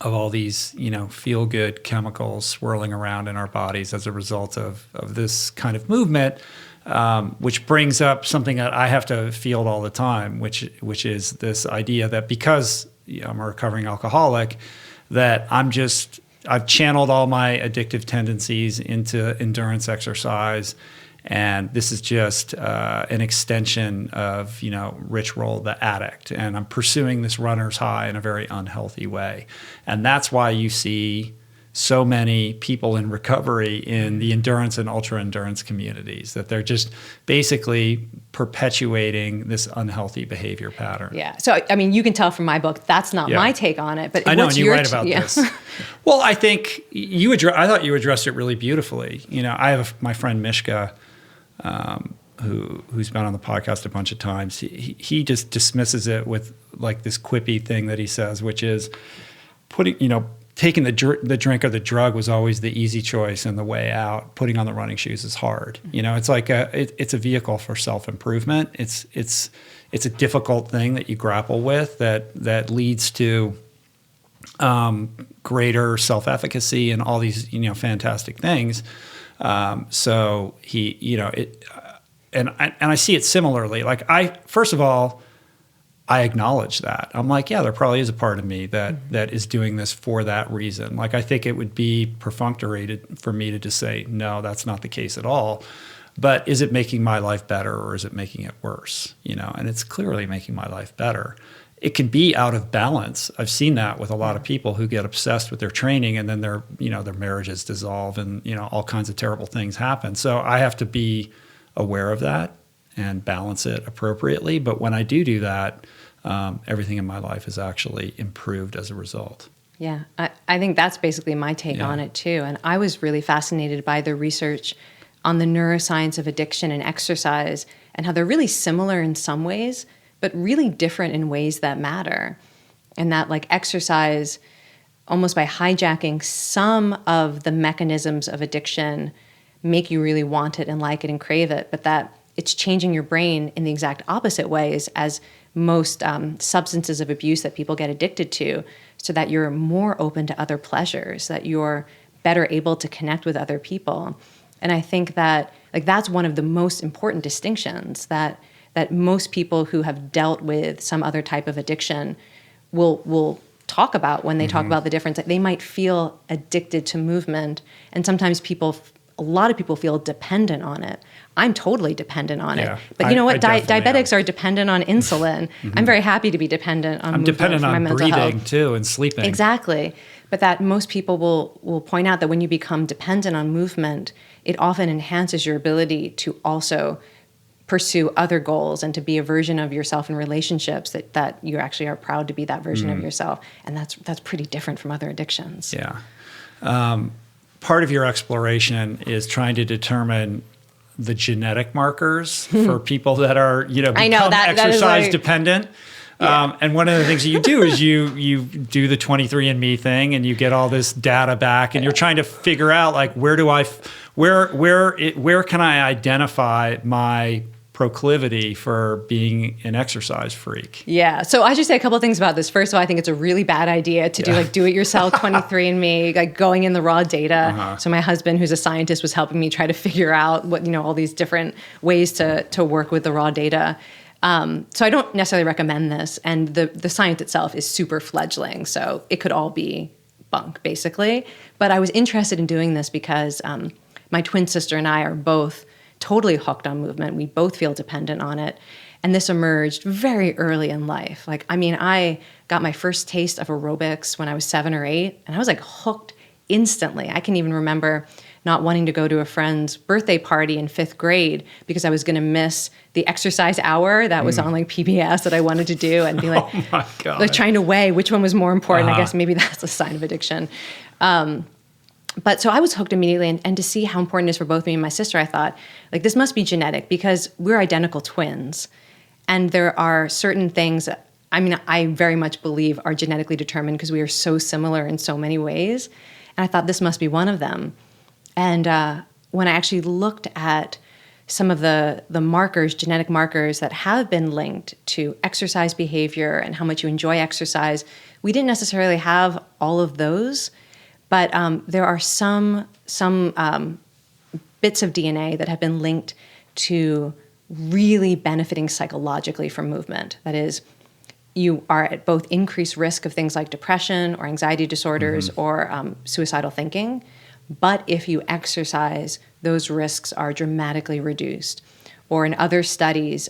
A: of all these, feel-good chemicals swirling around in our bodies as a result of this kind of movement, which brings up something that I have to field all the time, which is this idea that because I'm a recovering alcoholic, that I've channeled all my addictive tendencies into endurance exercise. And this is just an extension of, Rich Roll, the addict. And I'm pursuing this runner's high in a very unhealthy way. And that's why you see so many people in recovery in the endurance and ultra endurance communities, that they're just basically perpetuating this unhealthy behavior pattern.
B: Yeah. So, you can tell from my book, that's not my take on it. But
A: I know,
B: what's
A: and you
B: your
A: write about this. Well, I think I thought you addressed it really beautifully. I have my friend Mishka, who's been on the podcast a bunch of times. He just dismisses it with like this quippy thing that he says, which is taking the drink or the drug was always the easy choice, and the way out, putting on the running shoes, is hard. It's like it's a vehicle for self-improvement. It's a difficult thing that you grapple with that leads to greater self-efficacy and all these fantastic things. So and I see it similarly. Like first of all, I acknowledge that. I'm like, yeah, there probably is a part of me that is doing this for that reason. Like, I think it would be perfunctory for me to just say, no, that's not the case at all. But is it making my life better, or is it making it worse? And it's clearly making my life better. It can be out of balance. I've seen that with a lot of people who get obsessed with their training, and then their marriages dissolve, and all kinds of terrible things happen. So I have to be aware of that and balance it appropriately. But when I do that, everything in my life is actually improved as a result.
B: Yeah, I think that's basically my take on it too. And I was really fascinated by the research on the neuroscience of addiction and exercise, and how they're really similar in some ways, but really different in ways that matter. And that, like, exercise, almost by hijacking some of the mechanisms of addiction, make you really want it and like it and crave it, but that it's changing your brain in the exact opposite ways as most substances of abuse that people get addicted to, so that you're more open to other pleasures, that you're better able to connect with other people. And I think that, like, that's one of the most important distinctions that most people who have dealt with some other type of addiction will talk about when they talk about the difference. That they might feel addicted to movement, and sometimes a lot of people feel dependent on it. I'm totally dependent on it. But you know what? Diabetics are dependent on insulin. I'm very happy to be dependent on movement for my mental health. I'm dependent on breathing too, and sleeping. Exactly. But that most people will point out that when you become dependent on movement, it often enhances your ability to also pursue other goals and to be a version of yourself in relationships that you actually are proud to be that version of yourself. And that's pretty different from other addictions.
A: Yeah. Part of your exploration is trying to determine the genetic markers for people that are, become exercise dependent. And one of the things that you do is you do the 23andMe thing, and you get all this data back, and you're trying to figure out, like, where can I identify my proclivity for being an exercise freak?
B: Yeah. So I should say a couple of things about this. First of all, I think it's a really bad idea to do it yourself 23andMe, like going in the raw data. So my husband, who's a scientist, was helping me try to figure out what, all these different ways to work with the raw data. So I don't necessarily recommend this. And the science itself is super fledgling. So it could all be bunk, basically. But I was interested in doing this because my twin sister and I are both totally hooked on movement. We both feel dependent on it. And this emerged very early in life. I got my first taste of aerobics when I was 7 or 8, and I was like hooked instantly. I can even remember not wanting to go to a friend's birthday party in 5th grade because I was going to miss the exercise hour that was on like PBS that I wanted to do, and be like,
A: oh my God,
B: like trying to weigh which one was more important. I guess maybe that's a sign of addiction. But so I was hooked immediately, and to see how important it is for both me and my sister, I thought, like, this must be genetic because we're identical twins. And there are certain things, I very much believe are genetically determined because we are so similar in so many ways. And I thought this must be one of them. And when I actually looked at some of the markers, genetic markers that have been linked to exercise behavior and how much you enjoy exercise, we didn't necessarily have all of those, but there are some bits of DNA that have been linked to really benefiting psychologically from movement. That is, you are at both increased risk of things like depression or anxiety disorders or suicidal thinking. But if you exercise, those risks are dramatically reduced. Or in other studies,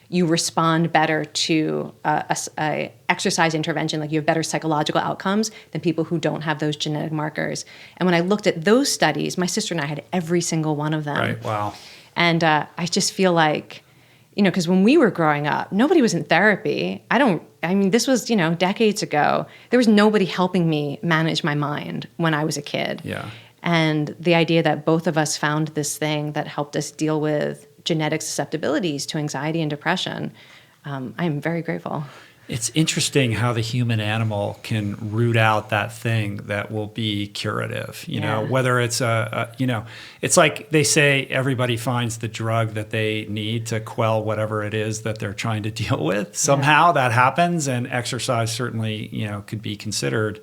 B: you respond better to a exercise intervention, like you have better psychological outcomes than people who don't have those genetic markers. And when I looked at those studies, my sister and I had every single one of them.
A: Right, wow.
B: And I just feel like, because when we were growing up, nobody was in therapy. This was, decades ago. There was nobody helping me manage my mind when I was a kid.
A: Yeah.
B: And the idea that both of us found this thing that helped us deal with genetic susceptibilities to anxiety and depression, I am very grateful.
A: It's interesting how the human animal can root out that thing that will be curative, you know, whether it's it's like they say everybody finds the drug that they need to quell whatever it is that they're trying to deal with. Somehow that happens, and exercise certainly, could be considered,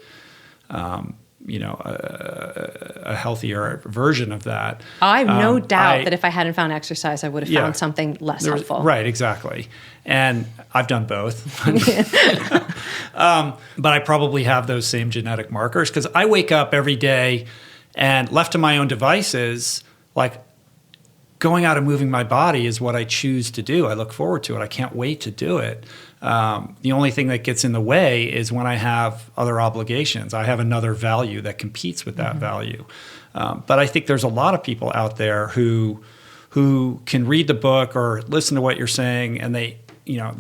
A: a healthier version of that.
B: I have no doubt that if I hadn't found exercise, I would have found something less helpful.
A: Right, exactly. And I've done both. But I probably have those same genetic markers because I wake up every day and left to my own devices, like going out and moving my body is what I choose to do. I look forward to it. I can't wait to do it. The only thing that gets in the way is when I have other obligations. I have another value that competes with that value. But I think there's a lot of people out there who can read the book or listen to what you're saying, and they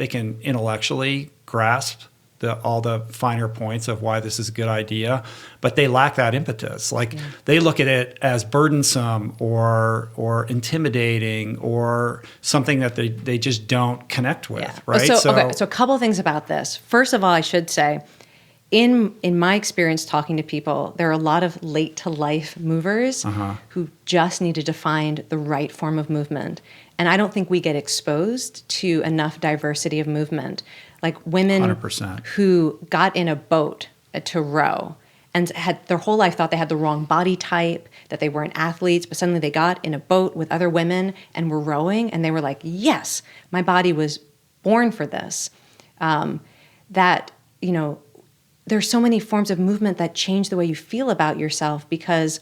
A: can intellectually grasp all the finer points of why this is a good idea, but they lack that impetus. They look at it as burdensome or intimidating or something that they just don't connect with, right?
B: So a couple of things about this. First of all, I should say, in my experience talking to people, there are a lot of late to life movers who just needed to find the right form of movement. And I don't think we get exposed to enough diversity of movement. Like women
A: 100%.
B: Who got in a boat to row and had their whole life thought they had the wrong body type, that they weren't athletes, but suddenly they got in a boat with other women and were rowing, and they were like, yes, my body was born for this. There's so many forms of movement that change the way you feel about yourself because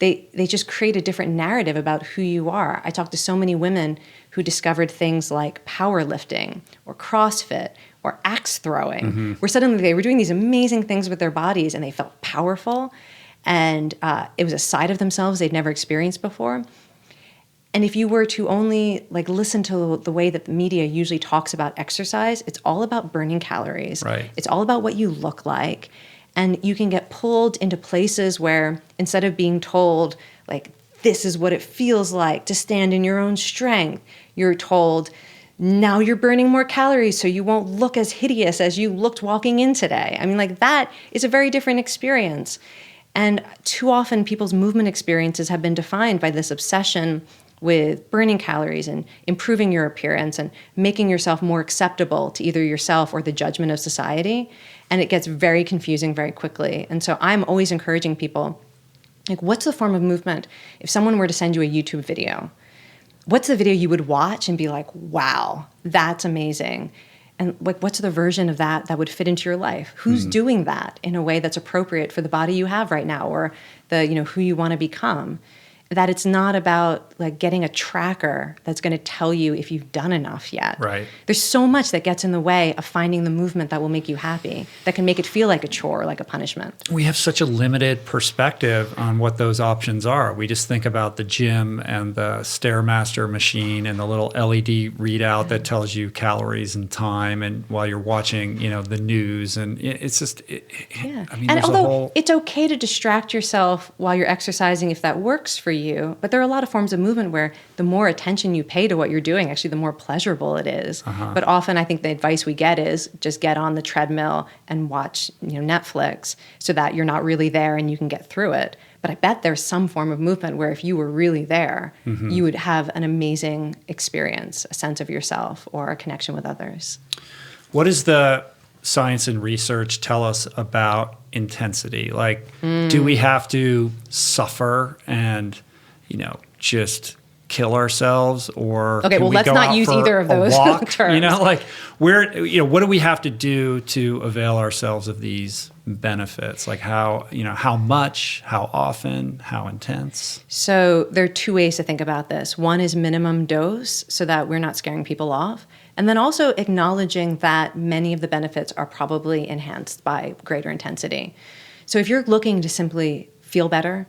B: they just create a different narrative about who you are. I talked to so many women who discovered things like powerlifting or CrossFit or axe throwing, where suddenly they were doing these amazing things with their bodies and they felt powerful, and it was a side of themselves they'd never experienced before. And if you were to only listen to the way that the media usually talks about exercise, it's all about burning calories.
A: Right.
B: It's all about what you look like. And you can get pulled into places where instead of being told, this is what it feels like to stand in your own strength, you're told, now you're burning more calories so you won't look as hideous as you looked walking in today. That is a very different experience. And too often people's movement experiences have been defined by this obsession with burning calories and improving your appearance and making yourself more acceptable to either yourself or the judgment of society. And it gets very confusing very quickly. And so I'm always encouraging people, what's the form of movement? If someone were to send you a YouTube video, what's the video you would watch and be like, wow, that's amazing? And what's the version of that would fit into your life? Who's doing that in a way that's appropriate for the body you have right now or the who you want to become? That it's not about getting a tracker that's going to tell you if you've done enough yet.
A: Right.
B: There's so much that gets in the way of finding the movement that will make you happy, that can make it feel like a chore, like a punishment.
A: We have such a limited perspective on what those options are. We just think about the gym and the Stairmaster machine and the little LED readout that tells you calories and time, and while you're watching, the news, and it's just.
B: And although it's okay to distract yourself while you're exercising if that works for you. you. But there are a lot of forms of movement where the more attention you pay to what you're doing, actually, the more pleasurable it is. But often I think the advice we get is just get on the treadmill and watch, Netflix so that you're not really there and you can get through it. But I bet there's some form of movement where if you were really there, you would have an amazing experience, a sense of yourself or a connection with others.
A: What does the science and research tell us about intensity? Like, do we have to suffer and, just kill ourselves, or
B: okay, well, let's not use either of those terms.
A: What do we have to do to avail ourselves of these benefits? Like how much, how often, how intense?
B: So there are two ways to think about this. One is minimum dose so that we're not scaring people off. And then also acknowledging that many of the benefits are probably enhanced by greater intensity. So if you're looking to simply feel better,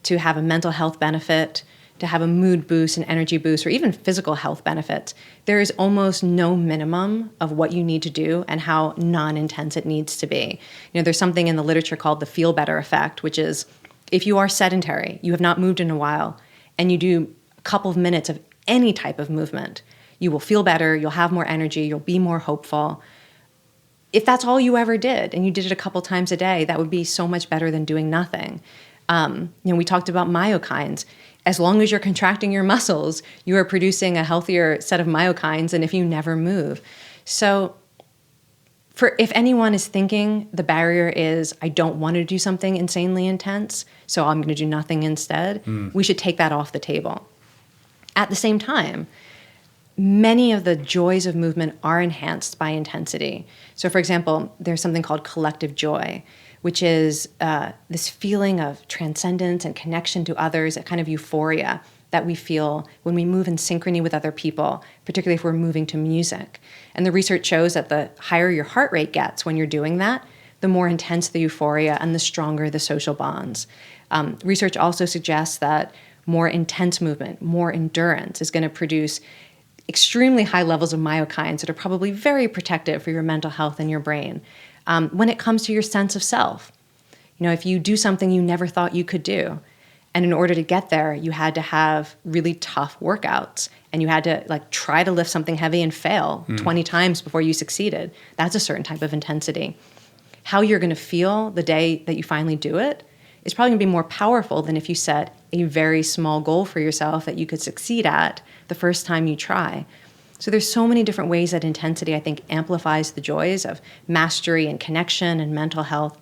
B: to have a mental health benefit, to have a mood boost, an energy boost, or even physical health benefits, there is almost no minimum of what you need to do and how non-intense it needs to be. There's something in the literature called the feel better effect, which is if you are sedentary, you have not moved in a while, and you do a couple of minutes of any type of movement, you will feel better, you'll have more energy, you'll be more hopeful. If that's all you ever did and you did it a couple times a day, that would be so much better than doing nothing. We talked about myokines. As long as you're contracting your muscles, you are producing a healthier set of myokines than if you never move. So if anyone is thinking the barrier is, I don't want to do something insanely intense, so I'm going to do nothing instead, we should take that off the table. At the same time, many of the joys of movement are enhanced by intensity. So for example, there's something called collective joy, which is this feeling of transcendence and connection to others, a kind of euphoria that we feel when we move in synchrony with other people, particularly if we're moving to music. And the research shows that the higher your heart rate gets when you're doing that, the more intense the euphoria and the stronger the social bonds. Research also suggests that more intense movement, more endurance is going to produce extremely high levels of myokines that are probably very protective for your mental health and your brain. When it comes to your sense of self, if you do something you never thought you could do, and in order to get there, you had to have really tough workouts, and you had to try to lift something heavy and fail 20 times before you succeeded. That's a certain type of intensity. How you're going to feel the day that you finally do it is probably going to be more powerful than if you set a very small goal for yourself that you could succeed at the first time you try. So there's so many different ways that intensity, I think, amplifies the joys of mastery and connection and mental health.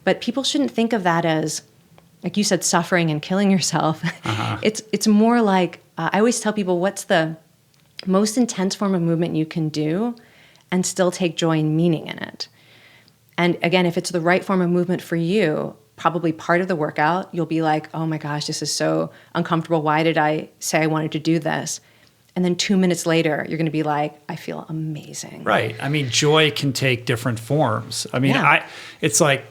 B: But people shouldn't think of that as, like you said, suffering and killing yourself. It's more like, I always tell people, what's the most intense form of movement you can do and still take joy and meaning in it? And again, if it's the right form of movement for you, probably part of the workout, you'll be like, oh my gosh, this is so uncomfortable. Why did I say I wanted to do this? And then 2 minutes later, you're going to be like, I feel amazing.
A: Right. I mean, joy can take different forms. I mean, it's like,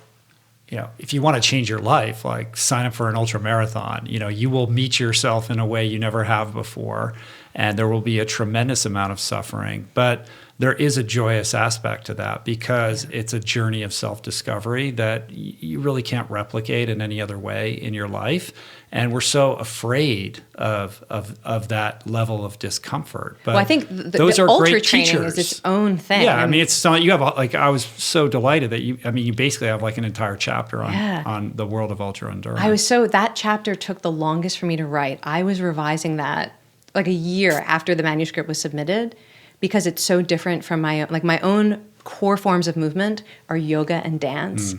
A: if you want to change your life, sign up for an ultra marathon. You will meet yourself in a way you never have before, and there will be a tremendous amount of suffering. But there is a joyous aspect to that because it's a journey of self-discovery that you really can't replicate in any other way in your life. And we're so afraid of that level of discomfort. But
B: I think those are ultra great training teachers. Is its own thing.
A: Yeah, I mean, it's not, you have I was so delighted that you basically have an entire chapter on the world of ultra endurance.
B: That chapter took the longest for me to write. I was revising that a year after the manuscript was submitted, because it's so different from my own core forms of movement are yoga and dance.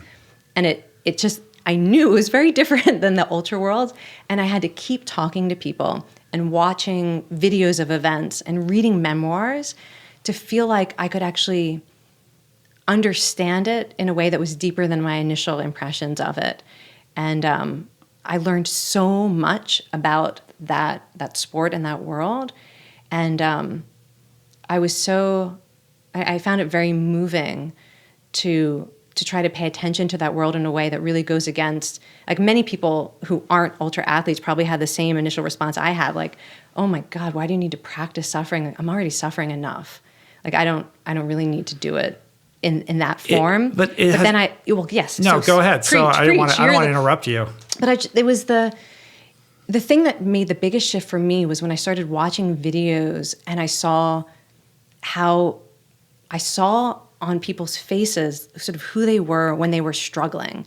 B: And it just, I knew it was very different than the ultra world. And I had to keep talking to people and watching videos of events and reading memoirs to feel like I could actually understand it in a way that was deeper than my initial impressions of it. And I learned so much about that sport and that world. And I found it very moving to try to pay attention to that world in a way that really goes against, many people who aren't ultra athletes probably had the same initial response I had, oh my God, why do you need to practice suffering? I'm already suffering enough. I don't really need to do it in that form.
A: Yes. No, go ahead. I don't want to interrupt you.
B: But it was the thing that made the biggest shift for me was when I started watching videos and I saw on people's faces sort of who they were when they were struggling.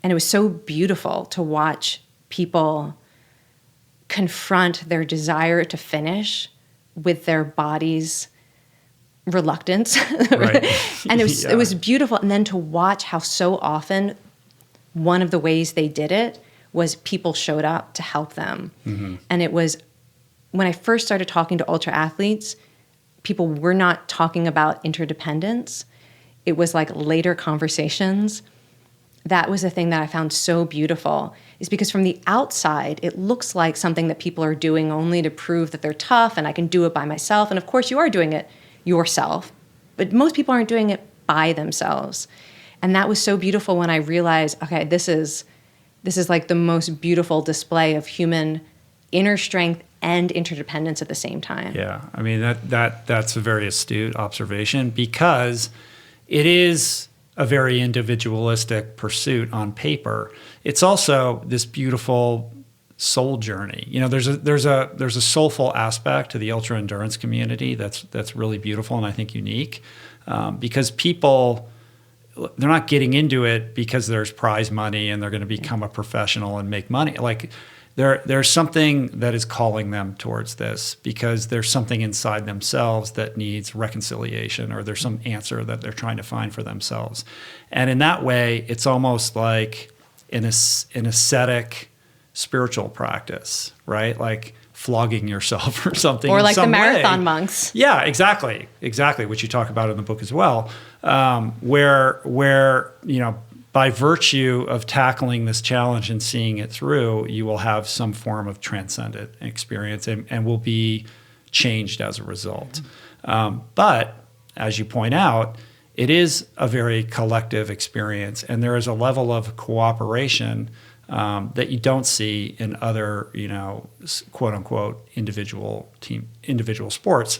B: And it was so beautiful to watch people confront their desire to finish with their body's reluctance.
A: Right.
B: And it was beautiful. And then to watch how so often one of the ways they did it was people showed up to help them. Mm-hmm. And it was, when I first started talking to ultra athletes, people were not talking about interdependence. It was like later conversations. That was the thing that I found so beautiful, is because from the outside, it looks like something that people are doing only to prove that they're tough and I can do it by myself. And of course you are doing it yourself, but most people aren't doing it by themselves. And that was so beautiful when I realized, okay, this is like the most beautiful display of human inner strength and interdependence at the same time.
A: Yeah, I mean, that's a very astute observation, because it is a very individualistic pursuit on paper. It's also this beautiful soul journey. You know, there's a soulful aspect to the ultra endurance community that's really beautiful and I think unique, because people, they're not getting into it because there's prize money and they're going to become a professional and make money. Like there's something that is calling them towards this because there's something inside themselves that needs reconciliation, or there's some answer that they're trying to find for themselves. And in that way, it's almost like an ascetic spiritual practice, right? Like flogging yourself or something.
B: Or like the marathon
A: way.
B: monks.
A: Yeah, exactly, which you talk about in the book as well, where you know, by virtue of tackling this challenge and seeing it through, you will have some form of transcendent experience and will be changed as a result. But as you point out, it is a very collective experience, and there is a level of cooperation that you don't see in other, you know, quote unquote individual sports.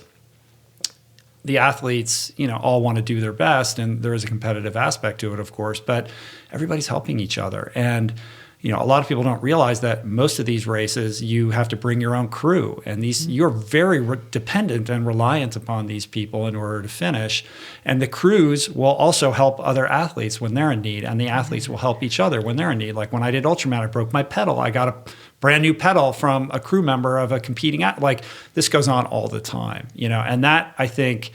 A: The athletes, you know, all want to do their best, and there is a competitive aspect to it, of course, but everybody's helping each other. And, you know, a lot of people don't realize that most of these races, you have to bring your own crew, and you're very dependent and reliant upon these people in order to finish. And the crews will also help other athletes when they're in need, and the athletes will help each other when they're in need. Like when I did Ultraman, I broke my pedal. I got a brand new pedal from a crew member of a competing like this goes on all the time, you know, and that I think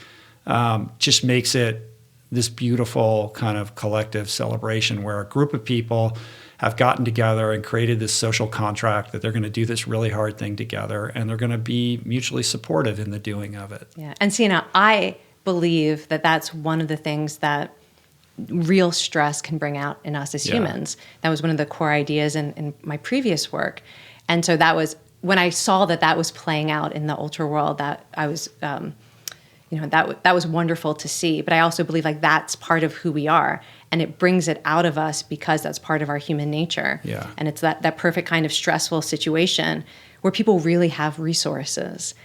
A: just makes it this beautiful kind of collective celebration where a group of people have gotten together and created this social contract that they're going to do this really hard thing together, and they're going to be mutually supportive in the doing of it.
B: Yeah, and Sienna, I believe that that's one of the things that real stress can bring out in us as humans. That was one of the core ideas in my previous work. And so that was, when I saw that was playing out in the ultra world, that I was, you know, that was wonderful to see. But I also believe like that's part of who we are, and it brings it out of us because that's part of our human nature. Yeah. And it's that perfect kind of stressful situation where people really have resources.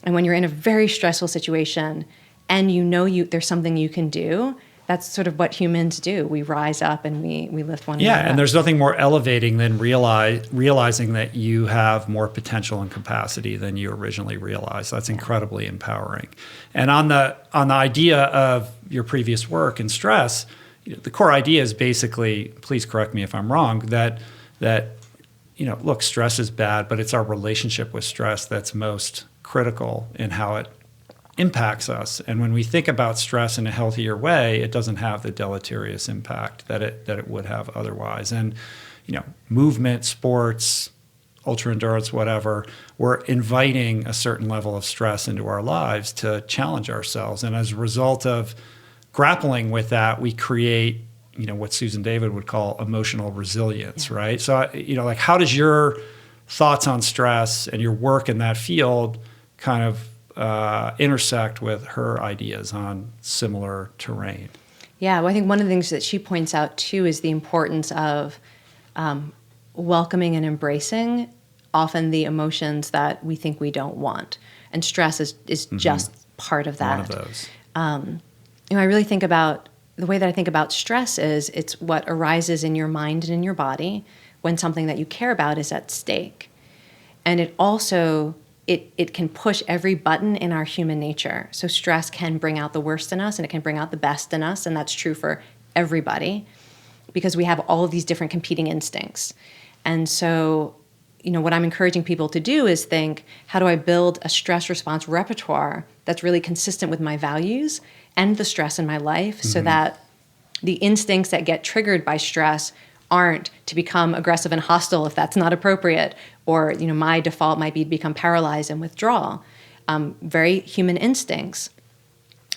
B: And when you're in a very stressful situation and you know there's something you can do, that's sort of what humans do. We rise up and we lift one another up.
A: Yeah, and there's nothing more elevating than realizing that you have more potential and capacity than you originally realized. That's incredibly empowering. And on the idea of your previous work and stress, you know, the core idea is basically, please correct me if I'm wrong, that you know, look, stress is bad, but it's our relationship with stress that's most critical in how it impacts us. And when we think about stress in a healthier way, it doesn't have the deleterious impact that it would have otherwise. And, you know, movement, sports, ultra endurance, whatever, we're inviting a certain level of stress into our lives to challenge ourselves. And as a result of grappling with that, we create, you know, what Susan David would call emotional resilience, right? So, you know, like, how does your thoughts on stress and your work in that field kind of intersect with her ideas on similar terrain?
B: Yeah, well, I think one of the things that she points out too is the importance of welcoming and embracing often the emotions that we think we don't want. And stress is just part of that.
A: One of those.
B: You know, I really think about, the way that I think about stress is it's what arises in your mind and in your body when something that you care about is at stake. And it also, it can push every button in our human nature. So stress can bring out the worst in us and it can bring out the best in us. And that's true for everybody because we have all of these different competing instincts. And so, what I'm encouraging people to do is think, how do I build a stress response repertoire that's really consistent with my values and the stress in my life so that the instincts that get triggered by stress aren't to become aggressive and hostile if that's not appropriate, or my default might be to become paralyzed and withdraw. Very human instincts.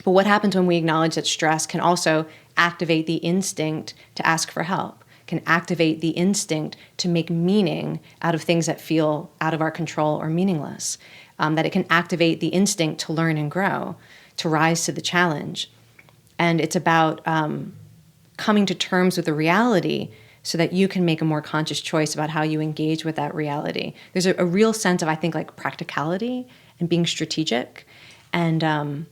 B: But what happens when we acknowledge that stress can also activate the instinct to ask for help, can activate the instinct to make meaning out of things that feel out of our control or meaningless, that it can activate the instinct to learn and grow, to rise to the challenge. And it's about coming to terms with the reality so that you can make a more conscious choice about how you engage with that reality. There's a real sense of, I think, like practicality and being strategic. And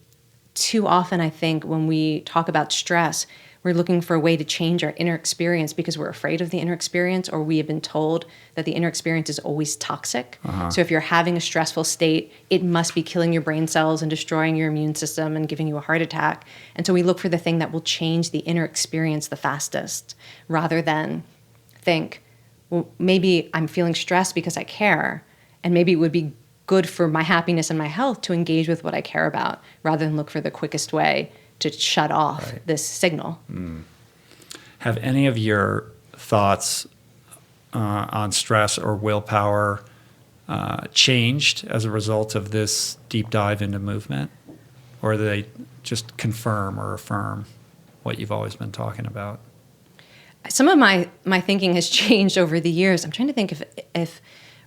B: too often, I think, when we talk about stress, we're looking for a way to change our inner experience because we're afraid of the inner experience, or we have been told that the inner experience is always toxic. So if you're having a stressful state, it must be killing your brain cells and destroying your immune system and giving you a heart attack. And so we look for the thing that will change the inner experience the fastest, rather than think, well, maybe I'm feeling stressed because I care, and maybe it would be good for my happiness and my health to engage with what I care about, rather than look for the quickest way to shut off this signal.
A: Have any of your thoughts on stress or willpower changed as a result of this deep dive into movement? Or do they just confirm or affirm what you've always been talking about?
B: Some of my thinking has changed over the years. I'm trying to think if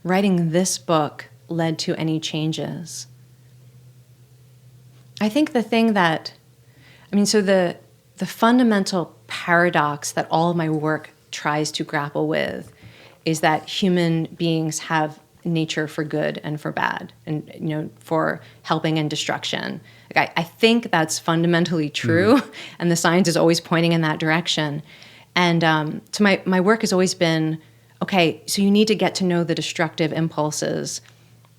B: writing this book led to any changes. I think the thing that, so the fundamental paradox that all of my work tries to grapple with is that human beings have nature for good and for bad, and for helping and destruction. Like I think that's fundamentally true, and the science is always pointing in that direction. And so my work has always been, okay, so you need to get to know the destructive impulses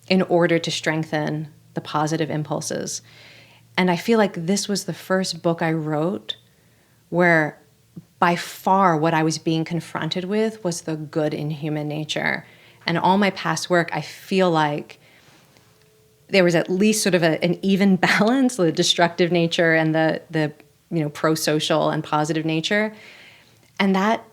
B: in order to strengthen the positive impulses. And I feel like this was the first book I wrote where by far what I was being confronted with was the good in human nature. And all my past work, I feel like there was at least sort of an even balance, the destructive nature and the pro-social and positive nature. And that,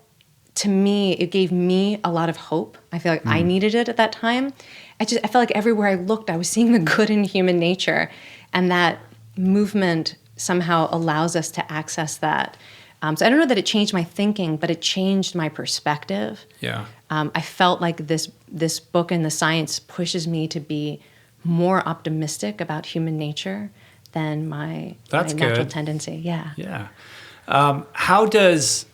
B: to me, it gave me a lot of hope. I feel like I needed it at that time. I felt like everywhere I looked, I was seeing the good in human nature. And that movement somehow allows us to access that. So I don't know that it changed my thinking, but it changed my perspective.
A: Yeah.
B: I felt like this book and the science pushes me to be more optimistic about human nature than my natural tendency. Yeah.
A: Yeah. How does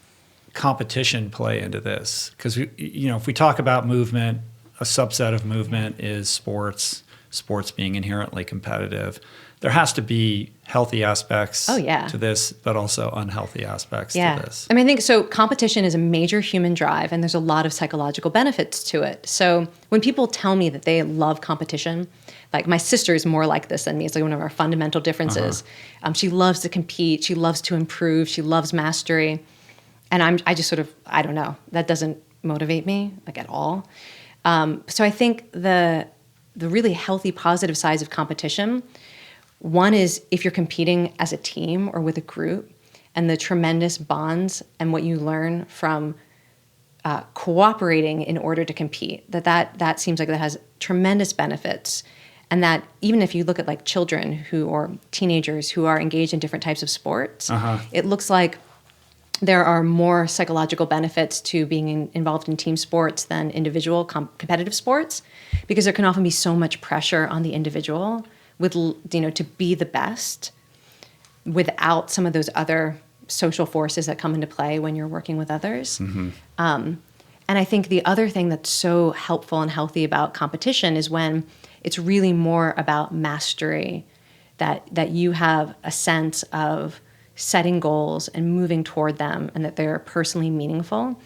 A: competition play into this? Because if we talk about movement, a subset of movement is sports being inherently competitive. There has to be healthy aspects to this, but also unhealthy aspects to this.
B: I think so. Competition is a major human drive, and there's a lot of psychological benefits to it. So when people tell me that they love competition, like my sister is more like this than me. It's like one of our fundamental differences. She loves to compete. She loves to improve. She loves mastery. And I just sort of, I don't know, that doesn't motivate me like at all. So I think the really healthy, positive sides of competition, one is if you're competing as a team or with a group, and the tremendous bonds and what you learn from cooperating in order to compete, that seems like that has tremendous benefits. And that even if you look at like children or teenagers who are engaged in different types of sports, it looks like there are more psychological benefits to being involved in team sports than individual competitive sports, because there can often be so much pressure on the individual to be the best without some of those other social forces that come into play when you're working with others. And I think the other thing that's so helpful and healthy about competition is when it's really more about mastery, that you have a sense of setting goals and moving toward them, and that they're personally meaningful,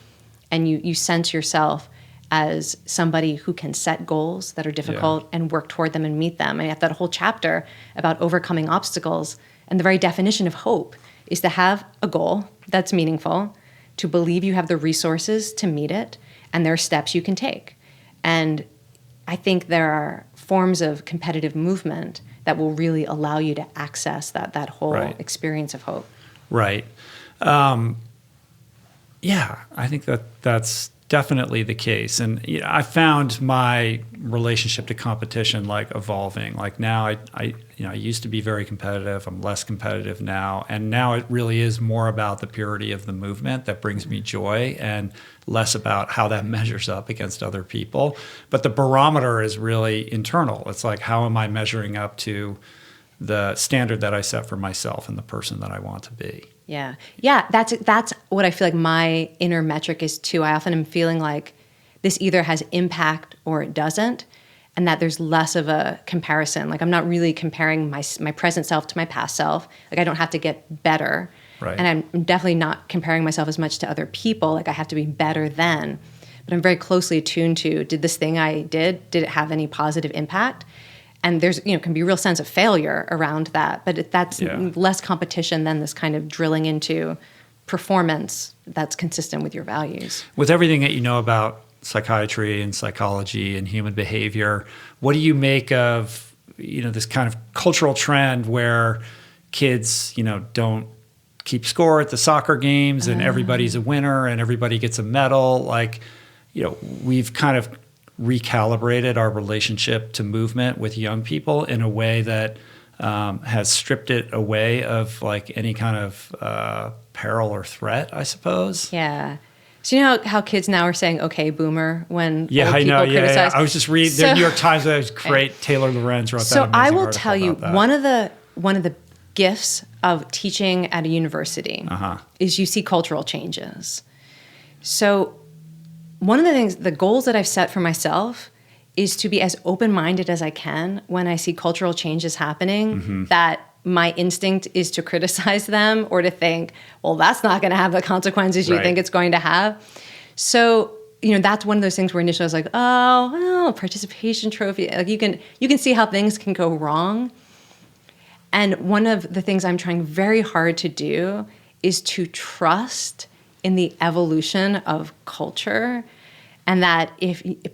B: and you sense yourself as somebody who can set goals that are difficult and work toward them and meet them. And I have that whole chapter about overcoming obstacles. And the very definition of hope is to have a goal that's meaningful, to believe you have the resources to meet it, and there are steps you can take. And I think there are forms of competitive movement that will really allow you to access that whole experience of hope.
A: Right. I think that's definitely the case. And I found my relationship to competition like evolving. Like now I used to be very competitive. I'm less competitive now. And now it really is more about the purity of the movement that brings me joy and less about how that measures up against other people. But the barometer is really internal. It's like, how am I measuring up to the standard that I set for myself and the person that I want to be?
B: Yeah. That's what I feel like my inner metric is too. I often am feeling like this either has impact or it doesn't, and that there's less of a comparison. Like I'm not really comparing my present self to my past self. Like I don't have to get better.
A: Right.
B: And I'm definitely not comparing myself as much to other people. Like I have to be better than. But I'm very closely attuned to, did this thing I did it have any positive impact? And there's, can be a real sense of failure around that. But that's less competition than this kind of drilling into performance that's consistent with your values.
A: With everything that you know about psychiatry and psychology and human behavior, what do you make of, this kind of cultural trend where kids, don't keep score at the soccer games and everybody's a winner and everybody gets a medal? Like, we've kind of recalibrated our relationship to movement with young people in a way that has stripped it away of like any kind of peril or threat, I suppose.
B: Yeah. So you know how kids now are saying, okay, boomer, when old people criticize?
A: I was just reading the New York Times. That was great. Taylor Lorenz wrote that amazing
B: I will
A: article
B: tell you,
A: about that.
B: one of the gifts of teaching at a university is you see cultural changes. So one of the goals that I've set for myself is to be as open-minded as I can when I see cultural changes happening, that my instinct is to criticize them or to think, well, that's not going to have the consequences you think it's going to have. So, that's one of those things where initially I was like, oh, well, participation trophy. Like you can see how things can go wrong. And one of the things I'm trying very hard to do is to trust in the evolution of culture, and that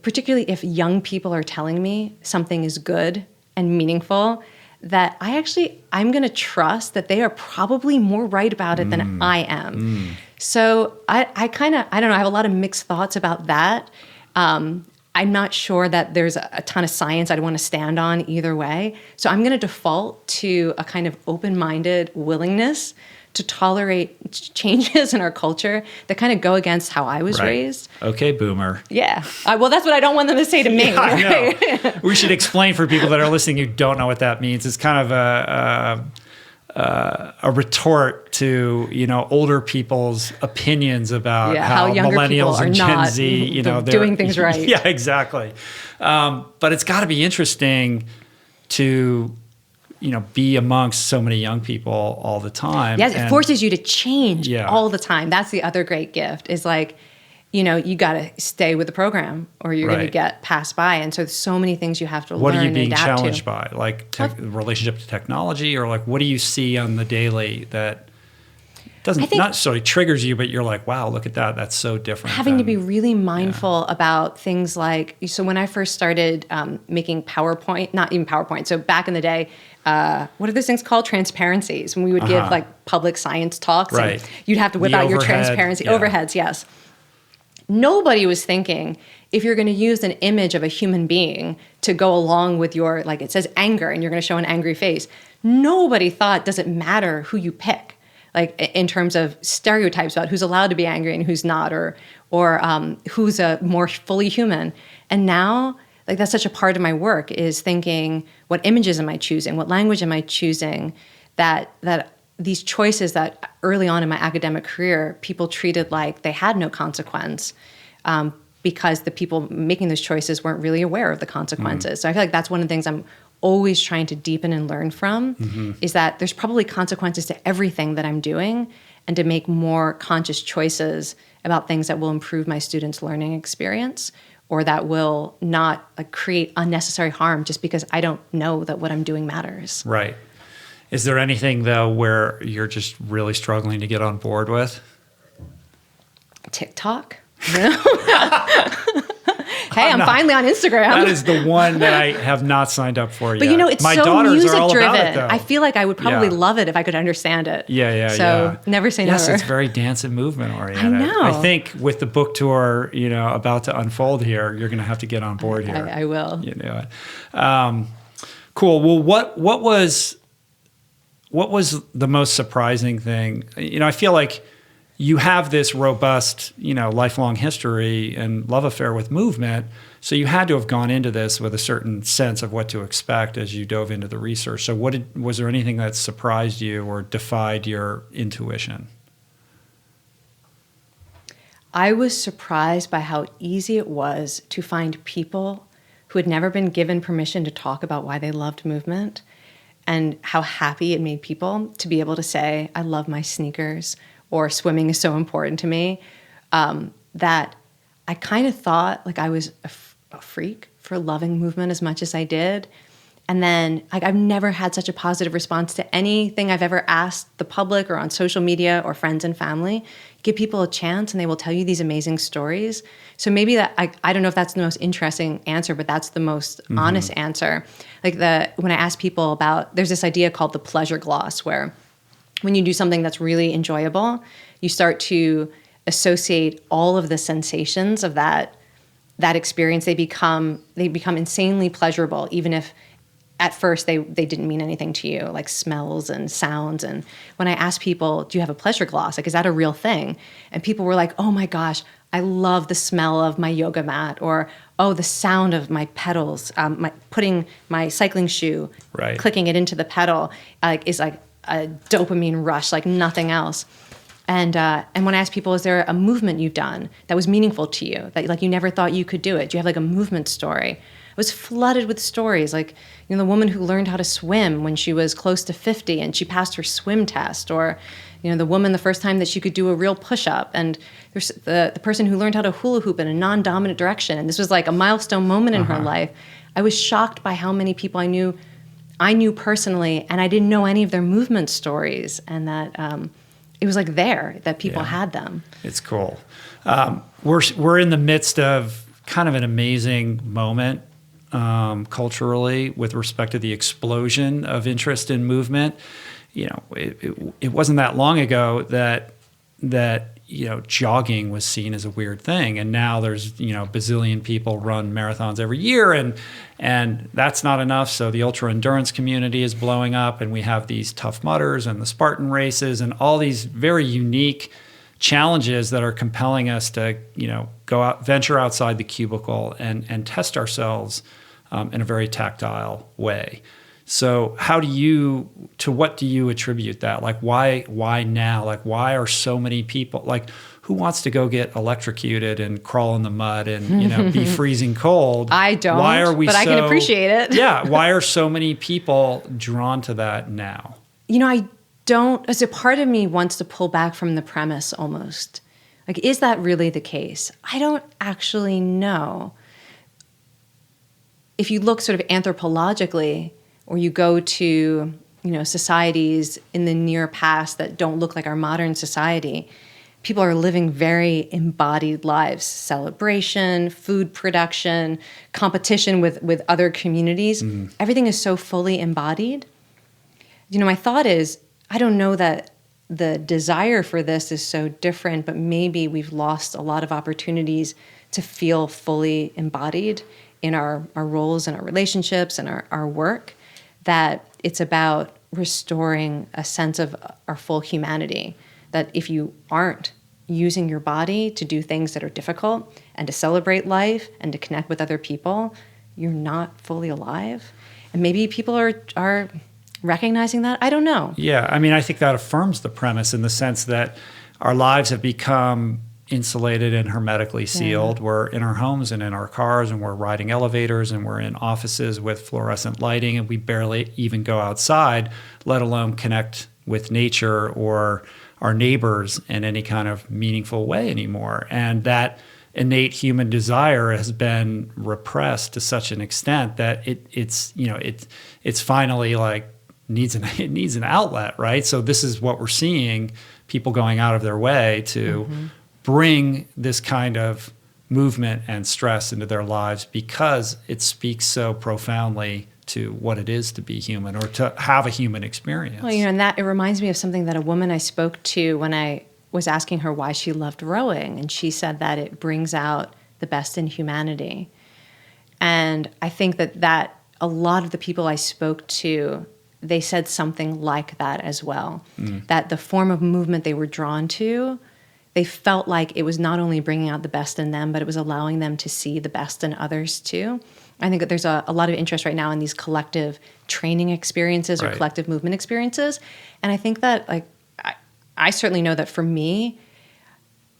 B: particularly if young people are telling me something is good and meaningful, that I'm going to trust that they are probably more right about it than I am. So I don't know, I have a lot of mixed thoughts about that. I'm not sure that there's a ton of science I'd want to stand on either way. So I'm going to default to a kind of open-minded willingness to tolerate changes in our culture that kind of go against how I was raised. Okay, boomer. Yeah. Well, that's what I don't want them to say to me. Yeah, right? I know. We should explain for people that are listening who don't know what that means. It's kind of a retort to, older people's opinions about how millennials and Gen Z, they're doing things right. Yeah, exactly. But it's got to be interesting to be amongst so many young people all the time. Yes, it forces you to change all the time. That's the other great gift is like, you got to stay with the program or you're going to get passed by. And so many things you have to learn and adapt to. What are you being challenged by? Like relationship to technology, or like what do you see on the daily that doesn't not necessarily triggers you, but you're like, wow, look at that. That's so different. Having to be really mindful about things like, so when I first started making PowerPoint, not even PowerPoint, so back in the day, what are those things called? Transparencies. When we would give like public science talks, and you'd have to whip out your transparency overheads. Yes. Nobody was thinking if you're going to use an image of a human being to go along with your, like it says anger, and you're going to show an angry face. Nobody thought, does it matter who you pick? Like in terms of stereotypes about who's allowed to be angry and who's not, or who's a more fully human. And now, like that's such a part of my work is thinking, what images am I choosing? What language am I choosing? That these choices that early on in my academic career, people treated like they had no consequence because the people making those choices weren't really aware of the consequences. So I feel like that's one of the things I'm always trying to deepen and learn from is that there's probably consequences to everything that I'm doing, and to make more conscious choices about things that will improve my students' learning experience or that will not like create unnecessary harm just because I don't know that what I'm doing matters.
A: Right. Is there anything though where you're just really struggling to get on board with?
B: TikTok? Hey, I'm finally on Instagram.
A: That is the one that I have not signed up for yet.
B: But you know, it's
A: My
B: so
A: daughters
B: music
A: are all
B: driven.
A: about it, though.
B: I feel like I would probably
A: Yeah.
B: love it if I could understand it.
A: Yeah.
B: So never say
A: yes,
B: never.
A: it's very dance and movement oriented.
B: I know.
A: I think with the book tour, about to unfold here, you're going to have to get on board here.
B: I will.
A: Cool. Well, what was the most surprising thing? I feel like you have this robust, lifelong history and love affair with movement. So you had to have gone into this with a certain sense of what to expect as you dove into the research. So was there anything that surprised you or defied your intuition?
B: I was surprised by how easy it was to find people who had never been given permission to talk about why they loved movement, and how happy it made people to be able to say, I love my sneakers, or swimming is so important to me, that I kind of thought like I was a freak for loving movement as much as I did. And then I've never had such a positive response to anything I've ever asked the public or on social media or friends and family. Give people a chance and they will tell you these amazing stories. So maybe that, I don't know if that's the most interesting answer, but that's the most honest answer. Like when I ask people about, there's this idea called the pleasure gloss, where when you do something that's really enjoyable, you start to associate all of the sensations of that experience. They become insanely pleasurable, even if at first they didn't mean anything to you, like smells and sounds. And when I asked people, do you have a pleasure gloss? Like, is that a real thing? And people were like, oh my gosh, I love the smell of my yoga mat, or, oh, the sound of my pedals, putting my cycling shoe,
A: right,
B: clicking it into the pedal, is like a dopamine rush, like nothing else. And when I asked people, is there a movement you've done that was meaningful to you, that like you never thought you could do it? Do you have like a movement story? I was flooded with stories, like the woman who learned how to swim when she was close to 50 and she passed her swim test, or the woman the first time that she could do a real push-up, and there's the person who learned how to hula hoop in a non-dominant direction, and this was like a milestone moment in her life. I was shocked by how many people I knew personally, and I didn't know any of their movement stories, and that it was like that people had them.
A: It's cool. We're in the midst of kind of an amazing moment culturally with respect to the explosion of interest in movement. It wasn't that long ago that jogging was seen as a weird thing, and now there's bazillion people run marathons every year, and that's not enough. So the ultra endurance community is blowing up, and we have these Tough Mudders and the Spartan races and all these very unique challenges that are compelling us to go out, venture outside the cubicle and test ourselves in a very tactile way. So what do you attribute that? Like, why now? Like, why are so many people, like, who wants to go get electrocuted and crawl in the mud and, be freezing cold?
B: I don't,
A: why are we
B: but I can appreciate it.
A: Yeah. Why are so many people drawn to that now?
B: I don't, as a part of me wants to pull back from the premise almost. Like, is that really the case? I don't actually know. If you look sort of anthropologically, or you go to, societies in the near past that don't look like our modern society, people are living very embodied lives. Celebration, food production, competition with other communities. Everything is so fully embodied. My thought is, I don't know that the desire for this is so different, but maybe we've lost a lot of opportunities to feel fully embodied in our roles and our relationships and our work, that it's about restoring a sense of our full humanity, that if you aren't using your body to do things that are difficult and to celebrate life and to connect with other people, you're not fully alive. And maybe people are recognizing that. I don't know.
A: Yeah, I think that affirms the premise in the sense that our lives have become insulated and hermetically sealed. Yeah. We're in our homes and in our cars, and we're riding elevators, and we're in offices with fluorescent lighting, and we barely even go outside, let alone connect with nature or our neighbors in any kind of meaningful way anymore. And that innate human desire has been repressed to such an extent that it's finally like it needs an outlet, right? So this is what we're seeing, people going out of their way to bring this kind of movement and stress into their lives because it speaks so profoundly to what it is to be human or to have a human experience.
B: Well, and that it reminds me of something that a woman I spoke to when I was asking her why she loved rowing, and she said that it brings out the best in humanity. And I think that a lot of the people I spoke to, they said something like that as well, that the form of movement they were drawn to, they felt like it was not only bringing out the best in them, but it was allowing them to see the best in others too. I think that there's a lot of interest right now in these collective training experiences or collective movement experiences. And I think that I certainly know that for me,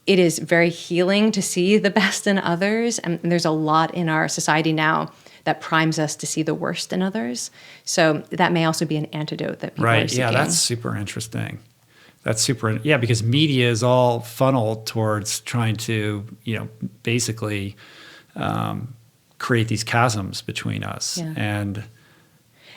B: it is very healing to see the best in others. And there's a lot in our society now that primes us to see the worst in others. So that may also be an antidote that people are seeking.
A: Yeah, that's super interesting. Because media is all funneled towards trying to, basically create these chasms between us.
B: Yeah.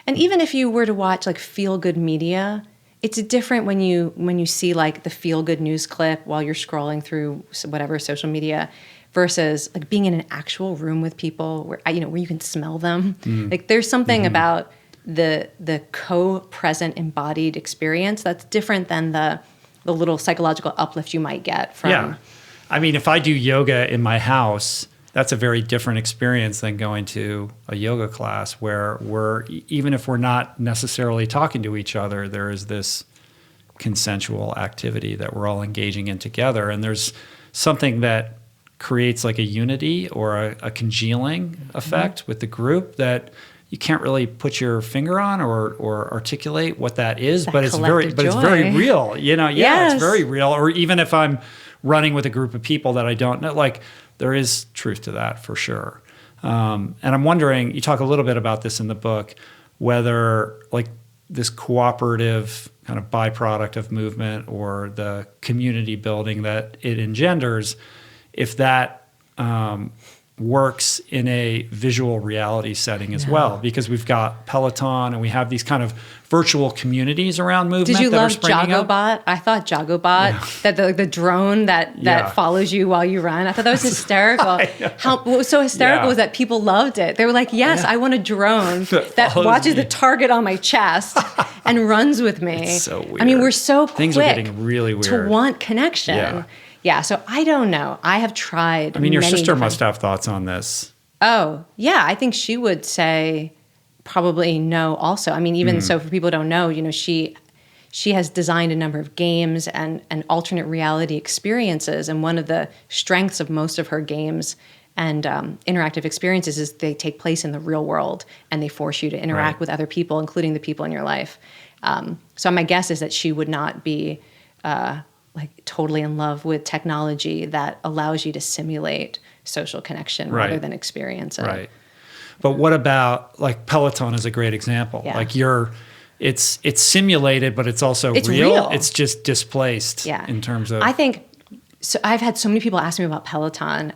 A: And
B: even if you were to watch like feel-good media, it's different when you see like the feel-good news clip while you're scrolling through whatever social media versus like being in an actual room with people where you can smell them. Like there's something about the co-present embodied experience that's different than the little psychological uplift you might get from.
A: Yeah. I mean, if I do yoga in my house, that's a very different experience than going to a yoga class where even if we're not necessarily talking to each other, there is this consensual activity that we're all engaging in together. And there's something that creates like a unity or a congealing effect with the group that you can't really put your finger on or articulate what that is, but it's very real. It's very real. Or even if I'm running with a group of people that I don't know, like there is truth to that for sure. And I'm wondering, you talk a little bit about this in the book, whether like this cooperative kind of byproduct of movement or the community building that it engenders, if that works in a visual reality setting as well, because we've got Peloton and we have these kind of virtual communities around movement.
B: Did you
A: that
B: love
A: are springing up.
B: Jogobot? I thought Jogobot, that the drone that follows you while you run. I thought that was hysterical. What was so hysterical was that people loved it. They were like, yes, I want a drone that watches the target on my chest and runs with me.
A: It's so weird.
B: I mean, we're so
A: Things
B: quick
A: are getting really weird
B: to want connection. Yeah, so I don't know. I have tried.
A: I mean, your sister must have thoughts on this.
B: Oh, yeah. I think she would say probably no also. I mean, even so for people who don't know, she has designed a number of games and alternate reality experiences. And one of the strengths of most of her games and interactive experiences is they take place in the real world and they force you to interact with other people, including the people in your life. So my guess is that she would not be like totally in love with technology that allows you to simulate social connection rather than experience it. Right.
A: But what about like Peloton is a great example.
B: Yeah.
A: Like it's simulated, but it's also real. It's just displaced in terms of.
B: I think so. I've had so many people ask me about Peloton.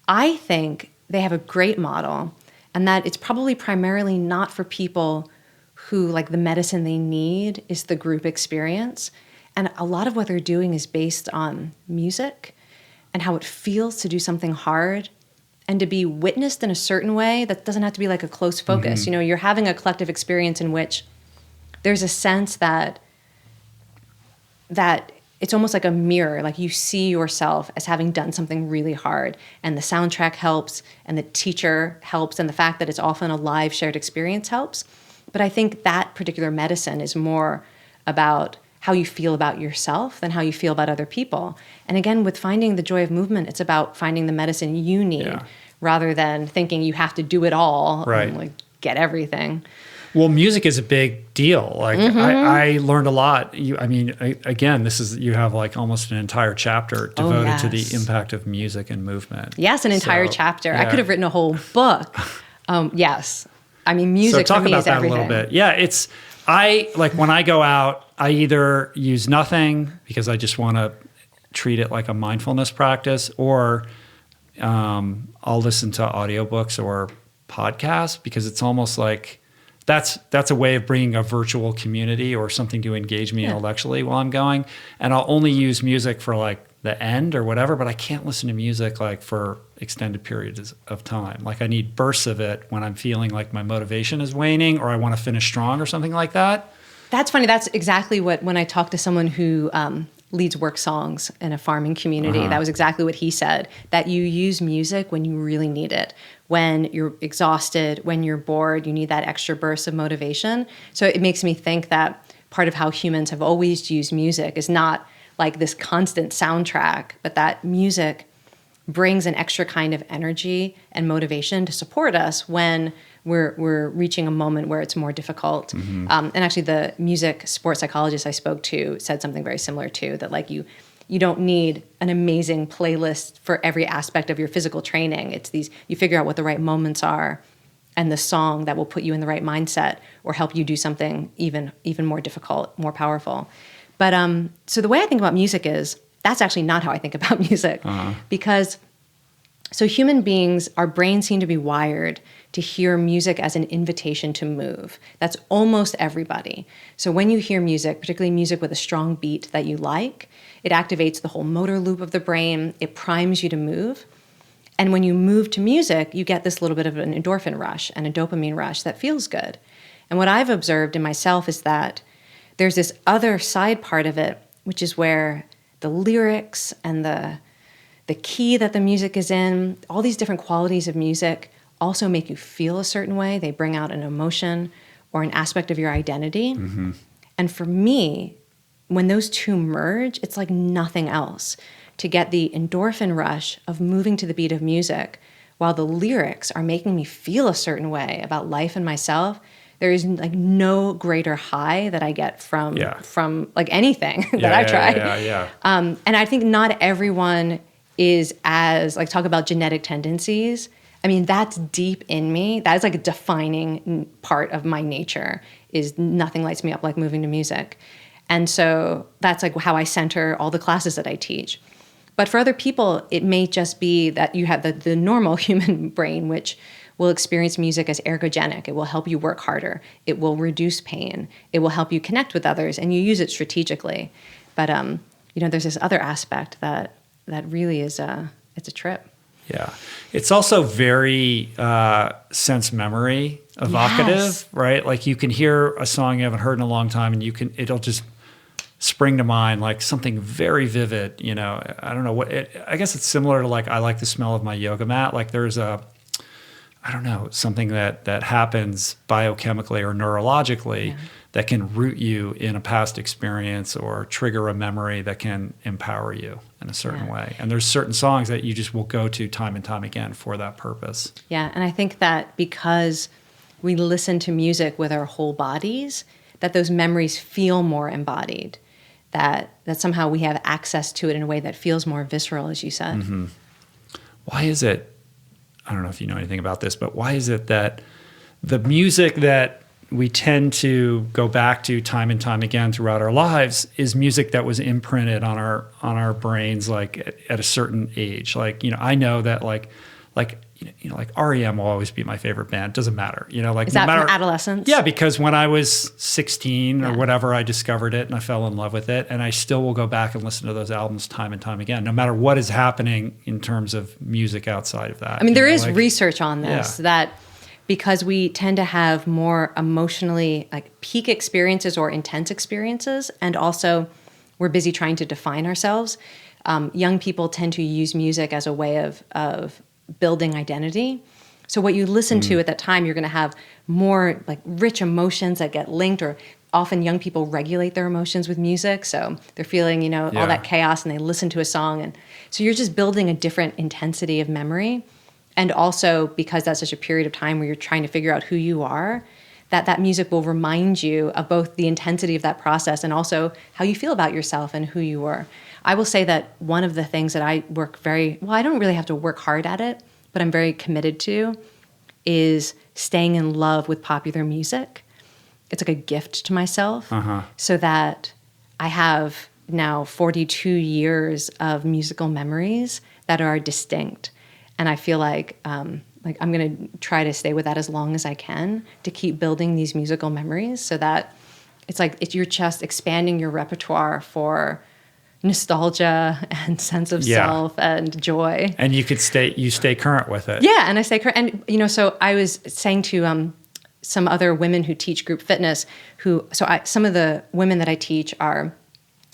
B: I think they have a great model, and that it's probably primarily not for people who like the medicine they need is the group experience. And a lot of what they're doing is based on music and how it feels to do something hard and to be witnessed in a certain way that doesn't have to be like a close focus. You're having a collective experience in which there's a sense that it's almost like a mirror, like you see yourself as having done something really hard, and the soundtrack helps and the teacher helps and the fact that it's often a live shared experience helps. But I think that particular medicine is more about how you feel about yourself than how you feel about other people. And again, with finding the joy of movement, it's about finding the medicine you need rather than thinking you have to do it all and like get everything.
A: Well, music is a big deal. Like I learned a lot. You have like almost an entire chapter devoted to the impact of music and movement.
B: Yes, an entire chapter. I could have written a whole book. Yes. I mean, music for me is everything. So talk about that a little bit. Yeah, when I go out, I either use nothing because I just want to treat it like a mindfulness practice, or
A: I'll listen to audiobooks or podcasts because it's almost like that's a way of bringing a virtual community or something to engage me intellectually while I'm going. And I'll only use music for like the end or whatever, but I can't listen to music like for extended periods of time. Like I need bursts of it when I'm feeling like my motivation is waning or I want to finish strong or something like that.
B: That's funny. That's exactly what, when I talk to someone who leads work songs in a farming community, that was exactly what he said, that you use music when you really need it. When you're exhausted, when you're bored, you need that extra burst of motivation. So it makes me think that part of how humans have always used music is not like this constant soundtrack, but that music brings an extra kind of energy and motivation to support us when we're reaching a moment where it's more difficult. And actually the music sports psychologist I spoke to said something very similar too, that like you don't need an amazing playlist for every aspect of your physical training. It's these, you figure out what the right moments are and the song that will put you in the right mindset or help you do something even more difficult, more powerful. But so the way I think about music is, that's actually not how I think about music. Because so human beings, our brains seem to be wired to hear music as an invitation to move. That's almost everybody. So when you hear music, particularly music with a strong beat that you like, it activates the whole motor loop of the brain. It primes you to move. And when you move to music, you get this little bit of an endorphin rush and a dopamine rush that feels good. And what I've observed in myself is that there's this other side part of it, which is where the lyrics and the key that the music is in, all these different qualities of music also make you feel a certain way. They bring out an emotion or an aspect of your identity. And for me, when those two merge, it's like nothing else. To get the endorphin rush of moving to the beat of music while the lyrics are making me feel a certain way about life and myself, there is like no greater high that I get from like anything that I've tried. And I think not everyone is as, like, talk about genetic tendencies. I mean, that's deep in me. That is like a defining part of my nature, is nothing lights me up like moving to music. And so that's like how I center all the classes that I teach. But for other people, it may just be that you have the normal human brain, which will experience music as ergogenic. It will help you work harder. It will reduce pain. It will help you connect with others, and you use it strategically. But there's this other aspect that really is it's a trip.
A: Yeah. It's also very sense memory evocative, right? Like you can hear a song you haven't heard in a long time and it'll just spring to mind like something very vivid, I don't know I guess it's similar to like, I like the smell of my yoga mat. Like there's something that happens biochemically or neurologically that can root you in a past experience or trigger a memory that can empower you in a certain way. And there's certain songs that you just will go to time and time again for that purpose. Yeah,
B: and I think that because we listen to music with our whole bodies, that those memories feel more embodied, that somehow we have access to it in a way that feels more visceral, as you said.
A: Why is it, I don't know if you know anything about this, but why is it that the music that we tend to go back to time and time again throughout our lives is music that was imprinted on our brains like at a certain age? Like, I know that like REM will always be my favorite band. Doesn't matter, like
B: is that from adolescence?
A: Yeah, because when I was 16 or whatever, I discovered it and I fell in love with it, and I still will go back and listen to those albums time and time again, no matter what is happening in terms of music outside of that.
B: I mean, there is research on this that because we tend to have more emotionally like peak experiences or intense experiences, and also we're busy trying to define ourselves. Young people tend to use music as a way of building identity. So what you listen to at that time, you're going to have more like rich emotions that get linked, or often young people regulate their emotions with music. So they're feeling, all that chaos, and they listen to a song. And so you're just building a different intensity of memory. And also because that's such a period of time where you're trying to figure out who you are, that music will remind you of both the intensity of that process and also how you feel about yourself and who you were. I will say that one of the things that I I don't really have to work hard at it, but I'm very committed to, is staying in love with popular music. It's like a gift to myself, so that I have now 42 years of musical memories that are distinct. And I feel like I'm going to try to stay with that as long as I can to keep building these musical memories so that you're just expanding your repertoire for nostalgia and sense of self and joy.
A: And you stay current with it.
B: Yeah, and I stay current. And, so I was saying to some other women who teach group fitness some of the women that I teach are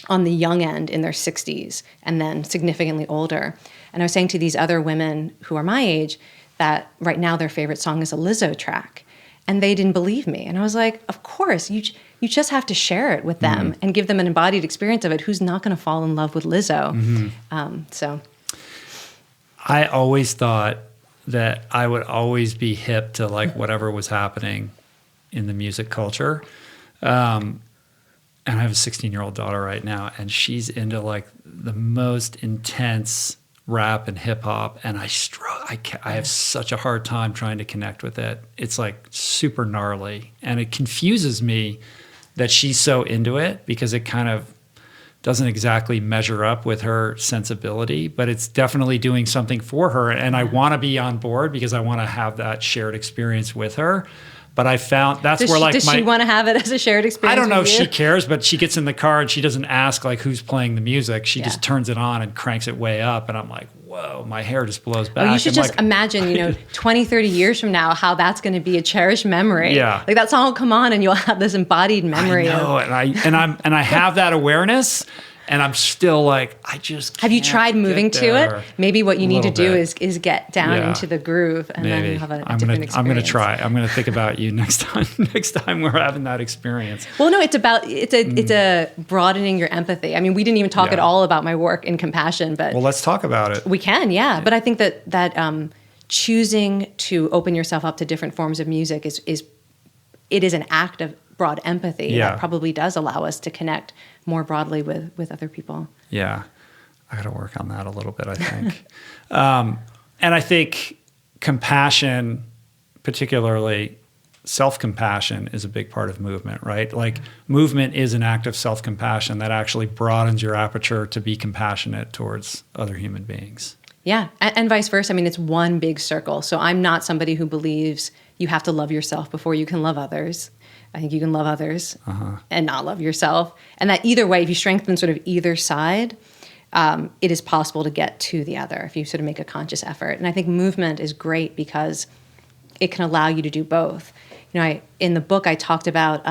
B: on the young end in their 60s and then significantly older. And I was saying to these other women who are my age that right now their favorite song is a Lizzo track. And they didn't believe me. And I was like, of course, you just have to share it with them and give them an embodied experience of it. Who's not going to fall in love with Lizzo? So
A: I always thought that I would always be hip to like whatever was happening in the music culture. And I have a 16-year-old daughter right now, and she's into like the most intense rap and hip hop, and I have such a hard time trying to connect with it. It's like super gnarly, and it confuses me that she's so into it because it kind of doesn't exactly measure up with her sensibility, but it's definitely doing something for her, and I want to be on board because I want to have that shared experience with her. But I found does she
B: want to have it as a shared experience?
A: I don't know if she cares, but she gets in the car and she doesn't ask like who's playing the music. She just turns it on and cranks it way up. And I'm like, whoa, my hair just blows back.
B: Oh, you should just imagine, 20, 30 years from now, how that's going to be a cherished memory.
A: Yeah.
B: Like that song will come on and you'll have this embodied memory.
A: I know, and I have that awareness. And I'm still like, I just
B: have you tried moving to it? Maybe what you need to do is get down into the groove, and then you'll have a different experience.
A: I'm gonna try. I'm gonna think about you next time we're having that experience.
B: Well, no, it's a broadening your empathy. I mean, we didn't even talk at all about my work in compassion, but
A: let's talk about it.
B: We can, yeah. But I think that choosing to open yourself up to different forms of music is an act of broad empathy that probably does allow us to connect more broadly with other people. Yeah.
A: I got to work on that a little bit, I think. And I think compassion, particularly self-compassion, is a big part of movement, right? Like movement is an act of self-compassion that actually broadens your aperture to be compassionate towards other human beings.
B: Yeah, and vice versa. I mean, it's one big circle. So I'm not somebody who believes you have to love yourself before you can love others. I think you can love others and not love yourself. And that either way, if you strengthen sort of either side, it is possible to get to the other if you sort of make a conscious effort. And I think movement is great because it can allow you to do both. In the book, I talked about,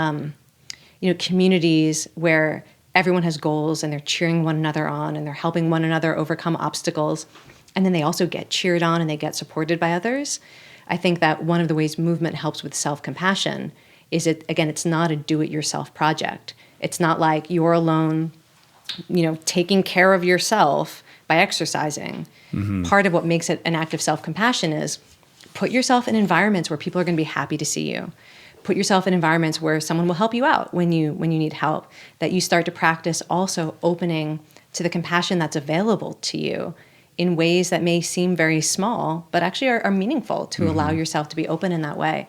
B: communities where everyone has goals and they're cheering one another on and they're helping one another overcome obstacles. And then they also get cheered on and they get supported by others. I think that one of the ways movement helps with self-compassion is it's not a do-it-yourself project. It's not like you're alone, taking care of yourself by exercising. Part of what makes it an act of self-compassion is put yourself in environments where people are going to be happy to see you. Put yourself in environments where someone will help you out when you need help. That you start to practice also opening to the compassion that's available to you in ways that may seem very small, but actually are meaningful to allow yourself to be open in that way.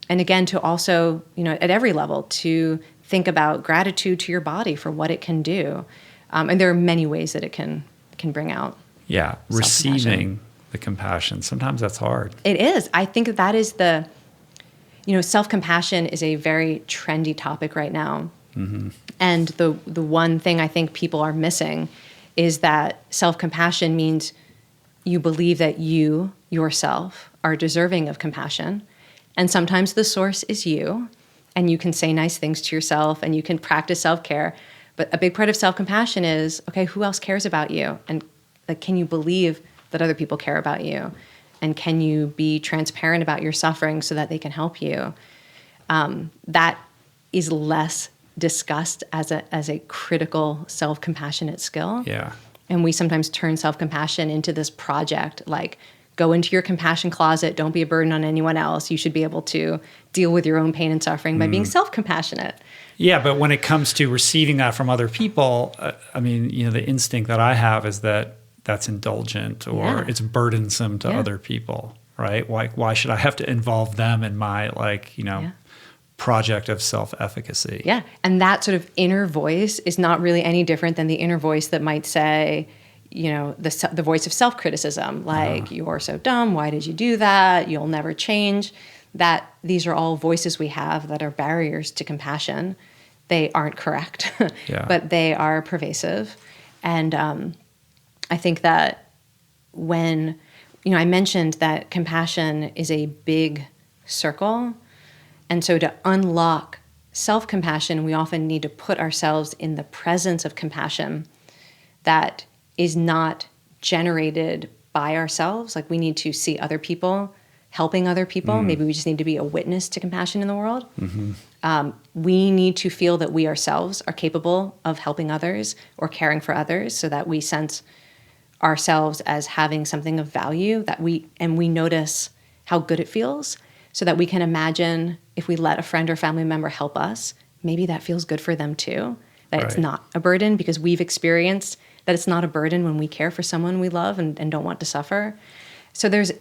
B: And again, to also, at every level, to think about gratitude to your body for what it can do. And there are many ways that it can bring out.
A: Yeah, receiving the compassion. Sometimes that's hard.
B: It is. I think that is self-compassion is a very trendy topic right now. And the one thing I think people are missing is that self-compassion means you believe that you, yourself, are deserving of compassion. And sometimes the source is you, and you can say nice things to yourself, and you can practice self-care. But a big part of self-compassion is, okay, who else cares about you? And can you believe that other people care about you? And can you be transparent about your suffering so that they can help you? That is less discussed as a critical self-compassionate skill.
A: Yeah.
B: And we sometimes turn self-compassion into this project, like, go into your compassion closet. Don't be a burden on anyone else. You should be able to deal with your own pain and suffering by being self-compassionate.
A: Yeah, but when it comes to receiving that from other people, the instinct that I have is that that's indulgent or it's burdensome to other people, right? Why should I have to involve them in my project of self-efficacy?
B: Yeah, and that sort of inner voice is not really any different than the inner voice that might say, the voice of self-criticism, like you're so dumb, why did you do that? You'll never change. That these are all voices we have that are barriers to compassion. They aren't correct, but they are pervasive. And I think that when, I mentioned that compassion is a big circle. And so to unlock self-compassion, we often need to put ourselves in the presence of compassion that is not generated by ourselves. Like we need to see other people helping other people. Maybe we just need to be a witness to compassion in the world. We need to feel that we ourselves are capable of helping others or caring for others, so that we sense ourselves as having something of value and we notice how good it feels, so that we can imagine if we let a friend or family member help us, maybe that feels good for them too, that it's not a burden, because we've experienced that it's not a burden when we care for someone we love and don't want to suffer. So there's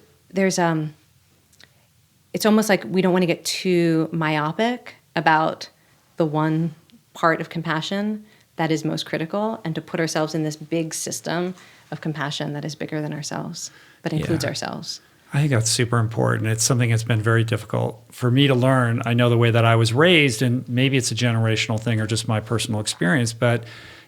B: it's almost like we don't want to get too myopic about the one part of compassion that is most critical, and to put ourselves in this big system of compassion that is bigger than ourselves, but includes ourselves.
A: I think that's super important. It's something that's been very difficult for me to learn. I know the way that I was raised, and maybe it's a generational thing or just my personal experience, but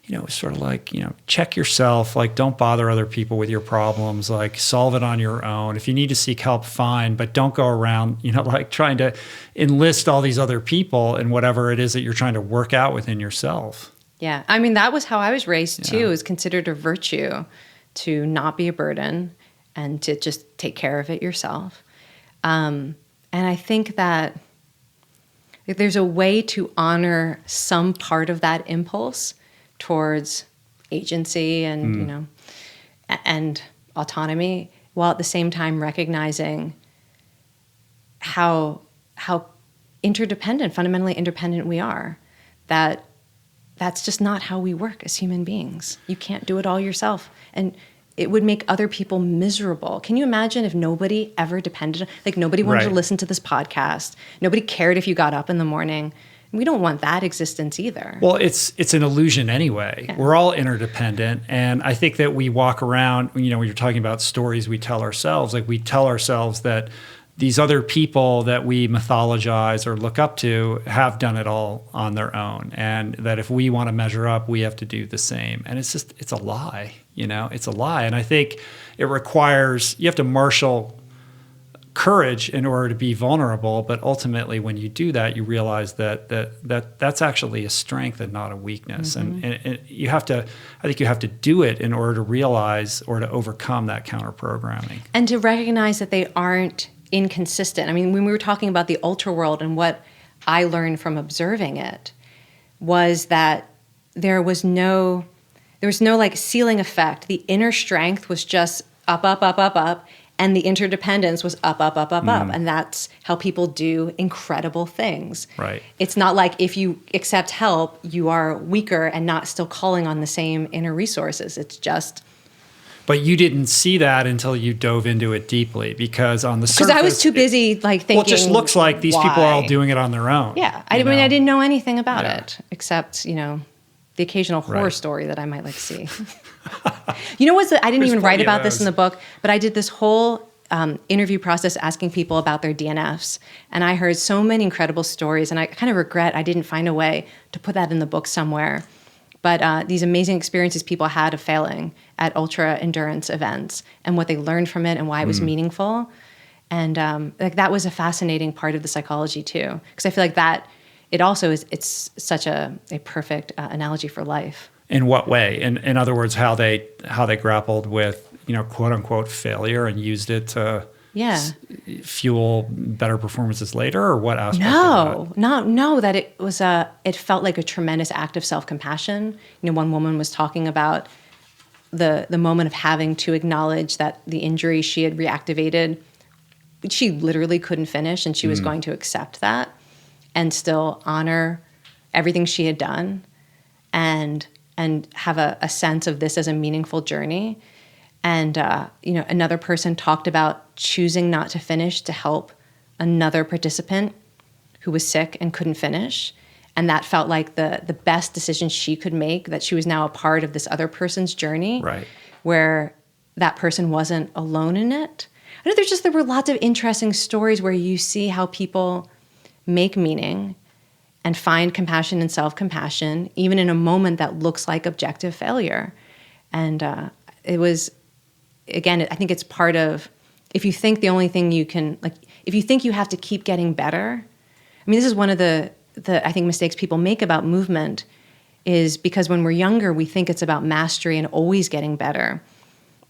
A: it's sort of like, check yourself, like don't bother other people with your problems, like solve it on your own. If you need to seek help, fine, but don't go around, like trying to enlist all these other people in whatever it is that you're trying to work out within yourself.
B: Yeah. I mean, that was how I was raised too. It was considered a virtue to not be a burden and to just take care of it yourself. And I think that there's a way to honor some part of that impulse towards agency and, and autonomy, while at the same time recognizing how fundamentally interdependent we are. That's just not how we work as human beings. You can't do it all yourself. And it would make other people miserable. Can you imagine if nobody ever depended, like nobody wanted to listen to this podcast, nobody cared if you got up in the morning? We don't want that existence either.
A: Well, it's an illusion anyway. Yeah. We're all interdependent. And I think that we walk around, when you're talking about stories we tell ourselves, like we tell ourselves that these other people that we mythologize or look up to have done it all on their own. And that if we want to measure up, we have to do the same. And it's a lie, it's a lie. And I think it requires, you have to marshal courage in order to be vulnerable, but ultimately when you do that, you realize that's actually a strength and not a weakness. And you have to, I think you have to do it in order to realize or to overcome that counter programming.
B: And to recognize that they aren't inconsistent. I mean, when we were talking about the ultra world, and what I learned from observing it was that there was no like ceiling effect. The inner strength was just up, up, up, up, up. And the interdependence was up, up, up, up, up. And that's how people do incredible things.
A: Right.
B: It's not like if you accept help, you are weaker and not still calling on the same inner resources. It's just...
A: But you didn't see that until you dove into it deeply, because on the surface...
B: Because I was too busy thinking...
A: Well, it just looks like these people are all doing it on their own.
B: Yeah. I mean, I didn't know anything about it, except, the occasional horror story that I might like see. I didn't even write about this in the book, but I did this whole interview process asking people about their DNFs. And I heard so many incredible stories, and I kind of regret I didn't find a way to put that in the book somewhere. But these amazing experiences people had of failing at ultra endurance events, and what they learned from it and why it was meaningful. And that was a fascinating part of the psychology too, because I feel like that it also is, it's such a perfect analogy for life.
A: In what way? In other words, how they grappled with, quote unquote failure and used it to fuel better performances later, or what aspect of that? No, that it was it felt like a tremendous act of self-compassion. One woman was talking about the moment of having to acknowledge that the injury she had reactivated, she literally couldn't finish, and she was going to accept that and still honor everything she had done and have a sense of this as a meaningful journey. And, another person talked about choosing not to finish to help another participant who was sick and couldn't finish. And that felt like the best decision she could make, that she was now a part of this other person's journey. Right.
B: where that person wasn't alone in it. I know there were lots of interesting stories where you see how people make meaning and find compassion and self-compassion, even in a moment that looks like objective failure. And it was, again, I think it's part of, if you think the only thing you can, like, if you think you have to keep getting better, I mean, this is one of the I think mistakes people make about movement, is because when we're younger, we think it's about mastery and always getting better.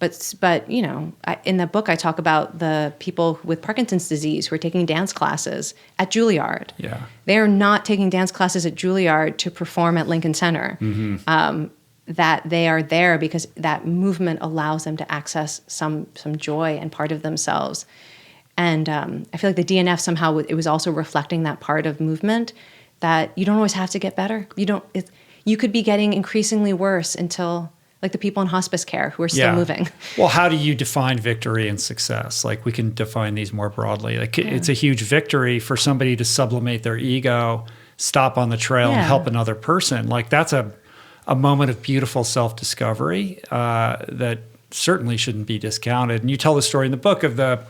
B: But you know, in the book, I talk about the people with Parkinson's disease who are taking dance classes at Juilliard.
A: Yeah.
B: They are not taking dance classes at Juilliard to perform at Lincoln Center. That they are there because that movement allows them to access some joy and part of themselves. And I feel like the DNF somehow, it was also reflecting that part of movement, that you don't always have to get better. You could be getting increasingly worse until, like the people in hospice care who are still moving.
A: Well, how do you define victory and success? Like, we can define these more broadly. Like, it's a huge victory for somebody to sublimate their ego, stop on the trail and help another person. Like, that's a moment of beautiful self-discovery that certainly shouldn't be discounted. And you tell the story in the book of the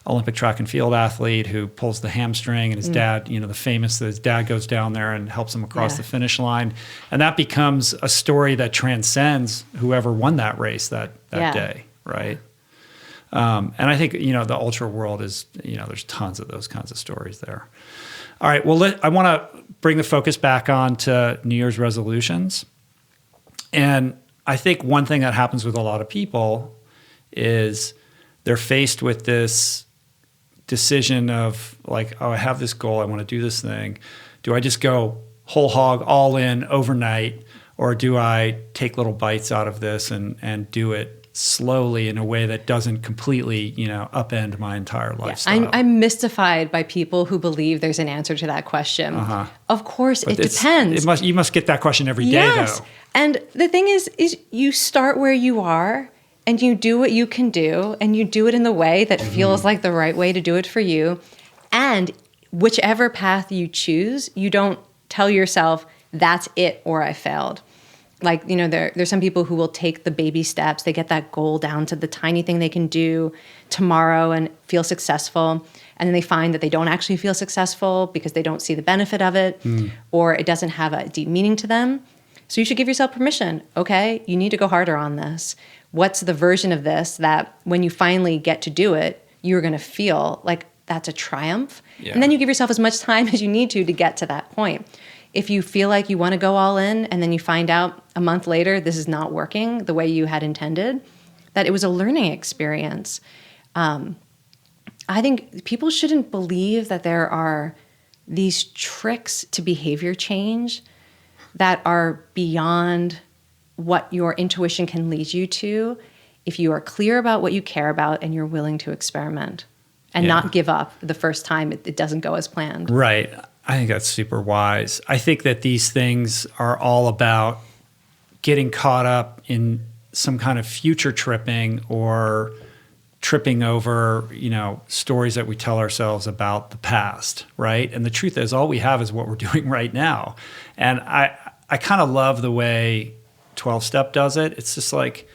A: Olympic track and field athlete who pulls the hamstring, and his dad, you know, his dad goes down there and helps him across the finish line. And that becomes a story that transcends whoever won that race that day, right? And I think, you know, the ultra world is, you know, there's tons of those kinds of stories there. All right, well, I want to bring the focus back on to New Year's resolutions. And I think one thing that happens with a lot of people is they're faced with this decision of like, oh, I have this goal, I want to do this thing. Do I just go whole hog, all in overnight, or do I take little bites out of this and do it slowly in a way that doesn't completely, you know, upend my entire lifestyle?
B: I'm mystified by people who believe there's an answer to that question. Of course, but it depends.
A: You must get that question every day, though.
B: And the thing is you start where you are, and you do what you can do, and you do it in the way that feels like the right way to do it for you. And whichever path you choose, you don't tell yourself, that's it, or I failed. Like, you know, there's some people who will take the baby steps. They get that goal down to the tiny thing they can do tomorrow and feel successful. And then they find that they don't actually feel successful because they don't see the benefit of it, or it doesn't have a deep meaning to them. So you should give yourself permission. Okay, you need to go harder on this. What's the version of this that when you finally get to do it, you're going to feel like that's a triumph? And then you give yourself as much time as you need to get to that point. If you feel like you want to go all in and then you find out a month later this is not working the way you had intended, that it was a learning experience. I think people shouldn't believe that there are these tricks to behavior change that are beyond what your intuition can lead you to if you are clear about what you care about and you're willing to experiment and not give up the first time it doesn't go as planned.
A: Right. I think that's super wise. I think that these things are all about getting caught up in some kind of future tripping or tripping over, you know, stories that we tell ourselves about the past, right? And the truth is all we have is what we're doing right now. And I kind of love the way 12-step does it. It's just like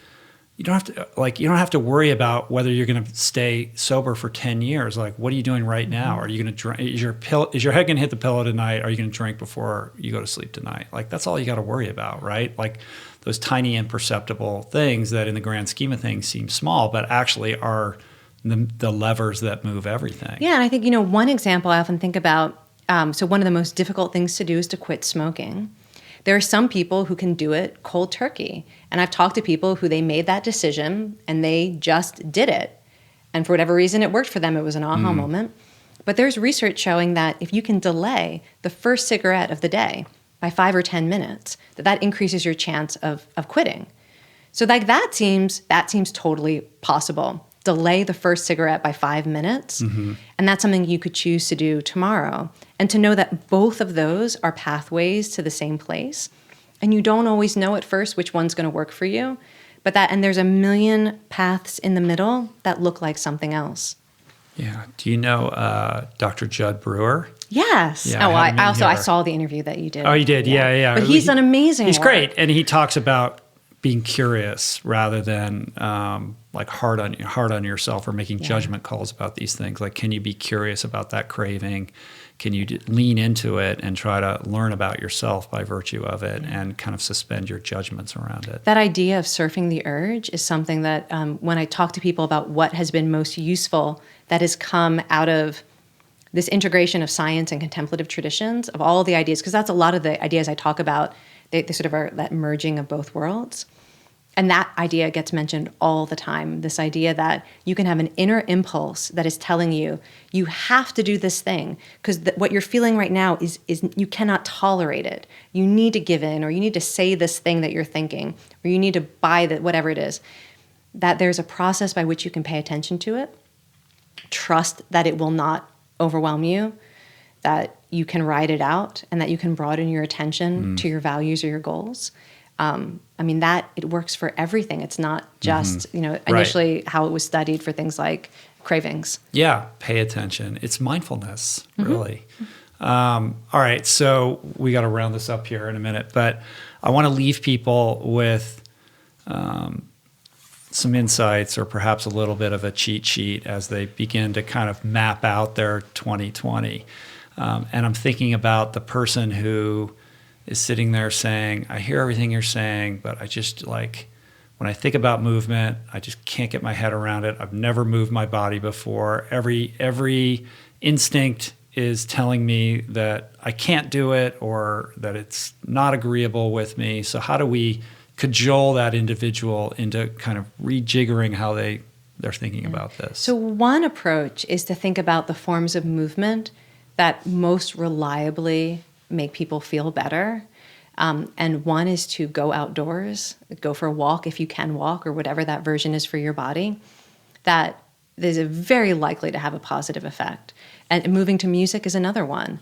A: you don't have to worry about whether you're going to stay sober for 10 years. Like, what are you doing right now? Are you going to drink? Is your head going to hit the pillow tonight? Are you going to drink before you go to sleep tonight? Like, that's all you got to worry about, right? Like those tiny imperceptible things that in the grand scheme of things seem small, but actually are the levers that move everything.
B: Yeah, and I think, you know, one example I often think about, so one of the most difficult things to do is to quit smoking. There are some people who can do it cold turkey. And I've talked to people who they made that decision and they just did it. And for whatever reason, it worked for them. It was an aha moment. But there's research showing that if you can delay the first cigarette of the day by 5 or 10 minutes, that increases your chance of quitting. So like that seems totally possible. Delay the first cigarette by 5 minutes. And that's something you could choose to do tomorrow. And to know that both of those are pathways to the same place. And you don't always know at first which one's going to work for you. And there's a million paths in the middle that look like something else.
A: Yeah. Do you know Dr. Judd Brewer?
B: Yes.
A: Yeah,
B: I saw the interview that you did.
A: Oh, you did? Yeah.
B: But he's an amazing
A: He's
B: work.
A: great. And he talks about being curious rather than like hard on yourself or making judgment calls about these things. Like, can you be curious about that craving? Can you lean into it and try to learn about yourself by virtue of it and kind of suspend your judgments around it?
B: That idea of surfing the urge is something that when I talk to people about what has been most useful that has come out of this integration of science and contemplative traditions, of all the ideas, because that's a lot of the ideas I talk about, they sort of are that merging of both worlds. And that idea gets mentioned all the time, this idea that you can have an inner impulse that is telling you, you have to do this thing, because what you're feeling right now is you cannot tolerate it. You need to give in, or you need to say this thing that you're thinking, or you need to buy that, whatever it is. That there's a process by which you can pay attention to it, trust that it will not overwhelm you, that you can ride it out, and that you can broaden your attention to your values or your goals. I mean, that it works for everything. It's not just, initially how it was studied for things like cravings.
A: Yeah, pay attention. It's mindfulness, really. All right, so we got to round this up here in a minute, but I want to leave people with some insights or perhaps a little bit of a cheat sheet as they begin to kind of map out their 2020. And I'm thinking about the person who is sitting there saying, I hear everything you're saying, but I just like, when I think about movement, I just can't get my head around it. I've never moved my body before. Every instinct is telling me that I can't do it or that it's not agreeable with me. So how do we cajole that individual into kind of rejiggering how they're thinking about this?
B: So one approach is to think about the forms of movement that most reliably make people feel better. And one is to go outdoors, go for a walk if you can walk, or whatever that version is for your body. That is very likely to have a positive effect. And moving to music is another one.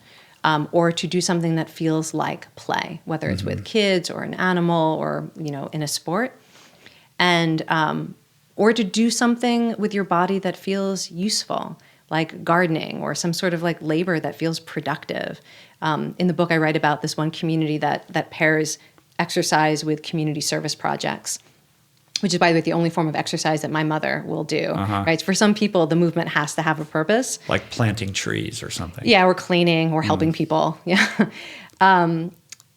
B: Or to do something that feels like play, whether it's with kids or an animal or, in a sport. And or to do something with your body that feels useful, like gardening or some sort of like labor that feels productive. In the book, I write about this one community that pairs exercise with community service projects, which is, by the way, the only form of exercise that my mother will do. Right? For some people, the movement has to have a purpose.
A: Like planting trees or something.
B: Yeah, or cleaning or helping people. Yeah.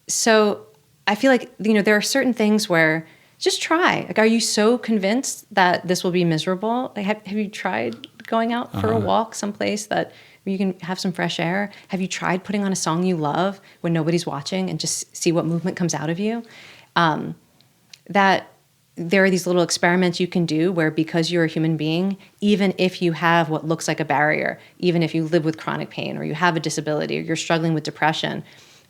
B: So I feel like, there are certain things where just try. Like, are you so convinced that this will be miserable? Like, have you tried going out for a walk someplace where you can have some fresh air? Have you tried putting on a song you love when nobody's watching and just see what movement comes out of you? That there are these little experiments you can do where, because you're a human being, even if you have what looks like a barrier, even if you live with chronic pain or you have a disability or you're struggling with depression,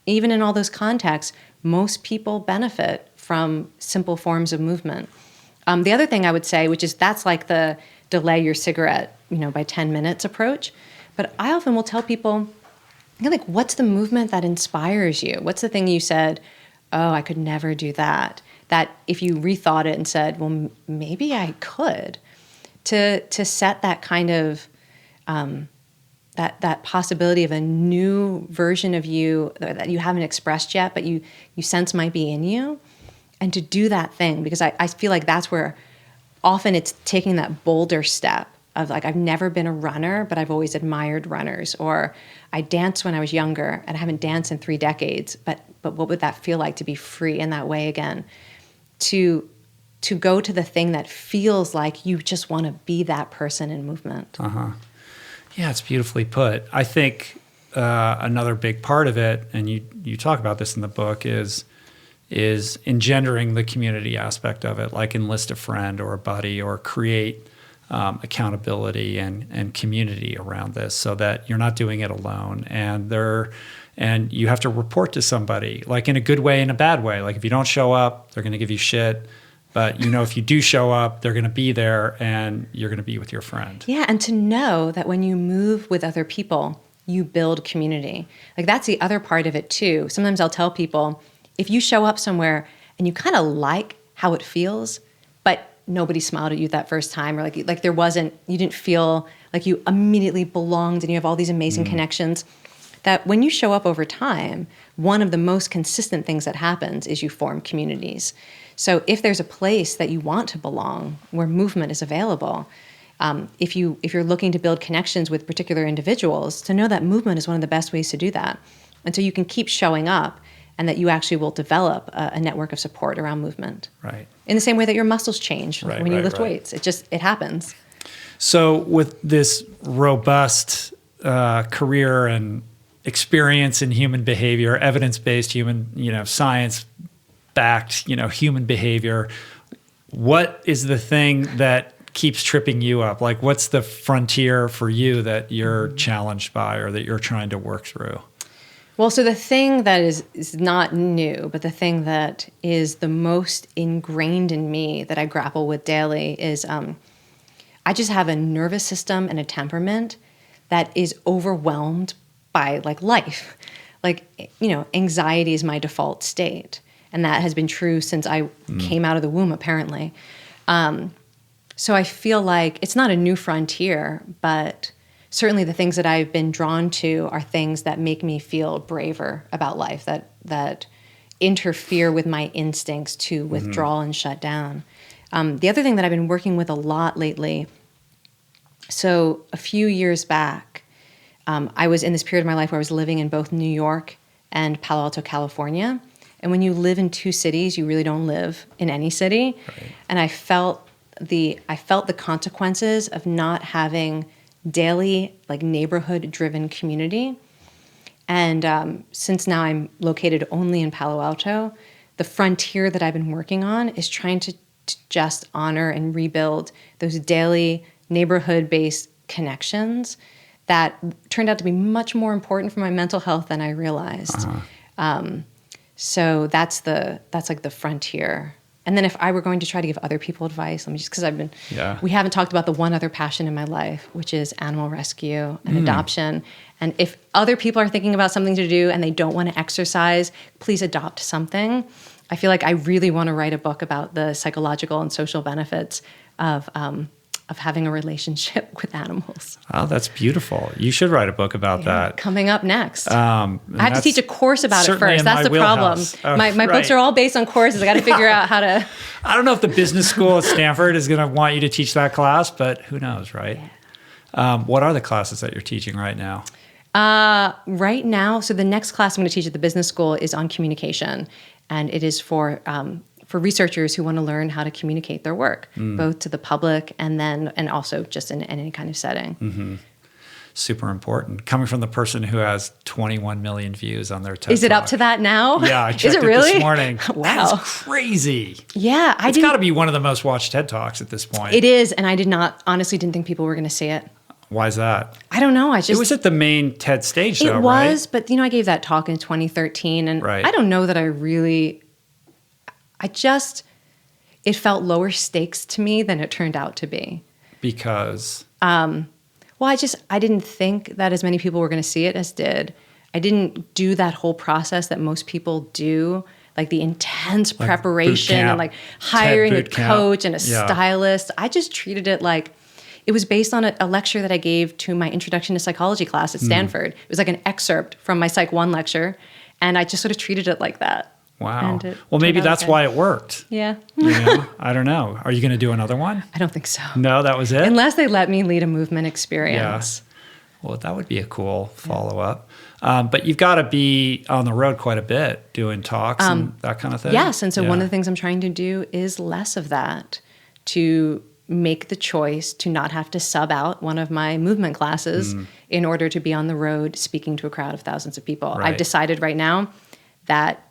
B: even in all those contexts, most people benefit from simple forms of movement. The other thing I would say, which is that's like the delay your cigarette, by 10 minutes approach. But I often will tell people, like, what's the movement that inspires you? What's the thing you said, oh, I could never do that? That if you rethought it and said, well, maybe I could, to set that kind of, that possibility of a new version of you that you haven't expressed yet, but you sense might be in you, and to do that thing, because I feel like that's where often it's taking that bolder step of like, I've never been a runner, but I've always admired runners, or I danced when I was younger and I haven't danced in 3 decades, but what would that feel like to be free in that way again? To go to the thing that feels like you just want to be that person in movement.
A: Yeah, it's beautifully put. I think another big part of it, and you talk about this in the book, is engendering the community aspect of it, like enlist a friend or a buddy or create accountability and community around this so that you're not doing it alone. And you have to report to somebody, like in a good way and a bad way. Like if you don't show up, they're going to give you shit. But if you do show up, they're going to be there and you're going to be with your friend.
B: Yeah, and to know that when you move with other people, you build community. Like that's the other part of it too. Sometimes I'll tell people, if you show up somewhere and you kind of like how it feels, but nobody smiled at you that first time, or like you didn't feel like you immediately belonged and you have all these amazing connections, that when you show up over time, one of the most consistent things that happens is you form communities. So if there's a place that you want to belong, where movement is available, if you're looking to build connections with particular individuals, to know that movement is one of the best ways to do that. And so you can keep showing up, and that you actually will develop a network of support around movement.
A: Right.
B: In the same way that your muscles change when you lift weights. It happens. So
A: with this robust career and experience in human behavior, evidence-based human, science-backed, human behavior, what is the thing that keeps tripping you up? Like, what's the frontier for you that you're challenged by or that you're trying to work through?
B: Well, so the thing that is not new, but the thing that is the most ingrained in me that I grapple with daily is I just have a nervous system and a temperament that is overwhelmed by life. Anxiety is my default state. And that has been true since I came out of the womb, apparently. So I feel like it's not a new frontier, but certainly the things that I've been drawn to are things that make me feel braver about life, that interfere with my instincts to withdraw and shut down. The other thing that I've been working with a lot lately, so a few years back, I was in this period of my life where I was living in both New York and Palo Alto, California. And when you live in two cities, you really don't live in any city. Right. And I felt the consequences of not having daily, neighborhood-driven community. And since now I'm located only in Palo Alto, the frontier that I've been working on is trying to just honor and rebuild those daily neighborhood-based connections that turned out to be much more important for my mental health than I realized. So that's the frontier. And then if I were going to try to give other people advice, we haven't talked about the one other passion in my life, which is animal rescue and adoption. And if other people are thinking about something to do and they don't want to exercise, please adopt something. I feel like I really want to write a book about the psychological and social benefits of having a relationship with animals.
A: Oh, that's beautiful. You should write a book about that.
B: Coming up next. I have to teach a course about it first. That's the problem. My books are all based on courses. I got to figure out how to...
A: I don't know if the business school at Stanford is going to want you to teach that class, but who knows, right? Yeah. What are the classes that you're teaching right now?
B: Right now, so the next class I'm going to teach at the business school is on communication. And it is for researchers who want to learn how to communicate their work, both to the public and also just in any kind of setting. Mm-hmm.
A: Super important. Coming from the person who has 21 million views on their TED
B: Is it
A: Talk.
B: up to that now?
A: Yeah, I checked
B: it really?
A: this morning.
B: Wow.
A: That's crazy.
B: Yeah.
A: It's got to be one of the most watched TED Talks at this point.
B: It is, and I honestly didn't think people were going to see it.
A: Why is that?
B: I don't know.
A: It was at the main TED stage, though, right?
B: It was, but I gave that talk in 2013, and I don't know that it felt lower stakes to me than it turned out to be.
A: Because?
B: I didn't think that as many people were going to see it as did. I didn't do that whole process that most people do, like the intense preparation and hiring a coach and a stylist. I just treated it like it was based on a lecture that I gave to my introduction to psychology class at Stanford. It was like an excerpt from my Psych 1 lecture, and I just sort of treated it like that.
A: Wow. Well, maybe that's why it worked.
B: Yeah.
A: I don't know. Are you going to do another one?
B: I don't think so.
A: No, that was it?
B: Unless they let me lead a movement experience.
A: Yeah. Well, that would be a cool follow-up. But you've got to be on the road quite a bit, doing talks and that kind of thing.
B: Yes. And so one of the things I'm trying to do is less of that, to make the choice to not have to sub out one of my movement classes in order to be on the road speaking to a crowd of thousands of people. Right. I've decided right now that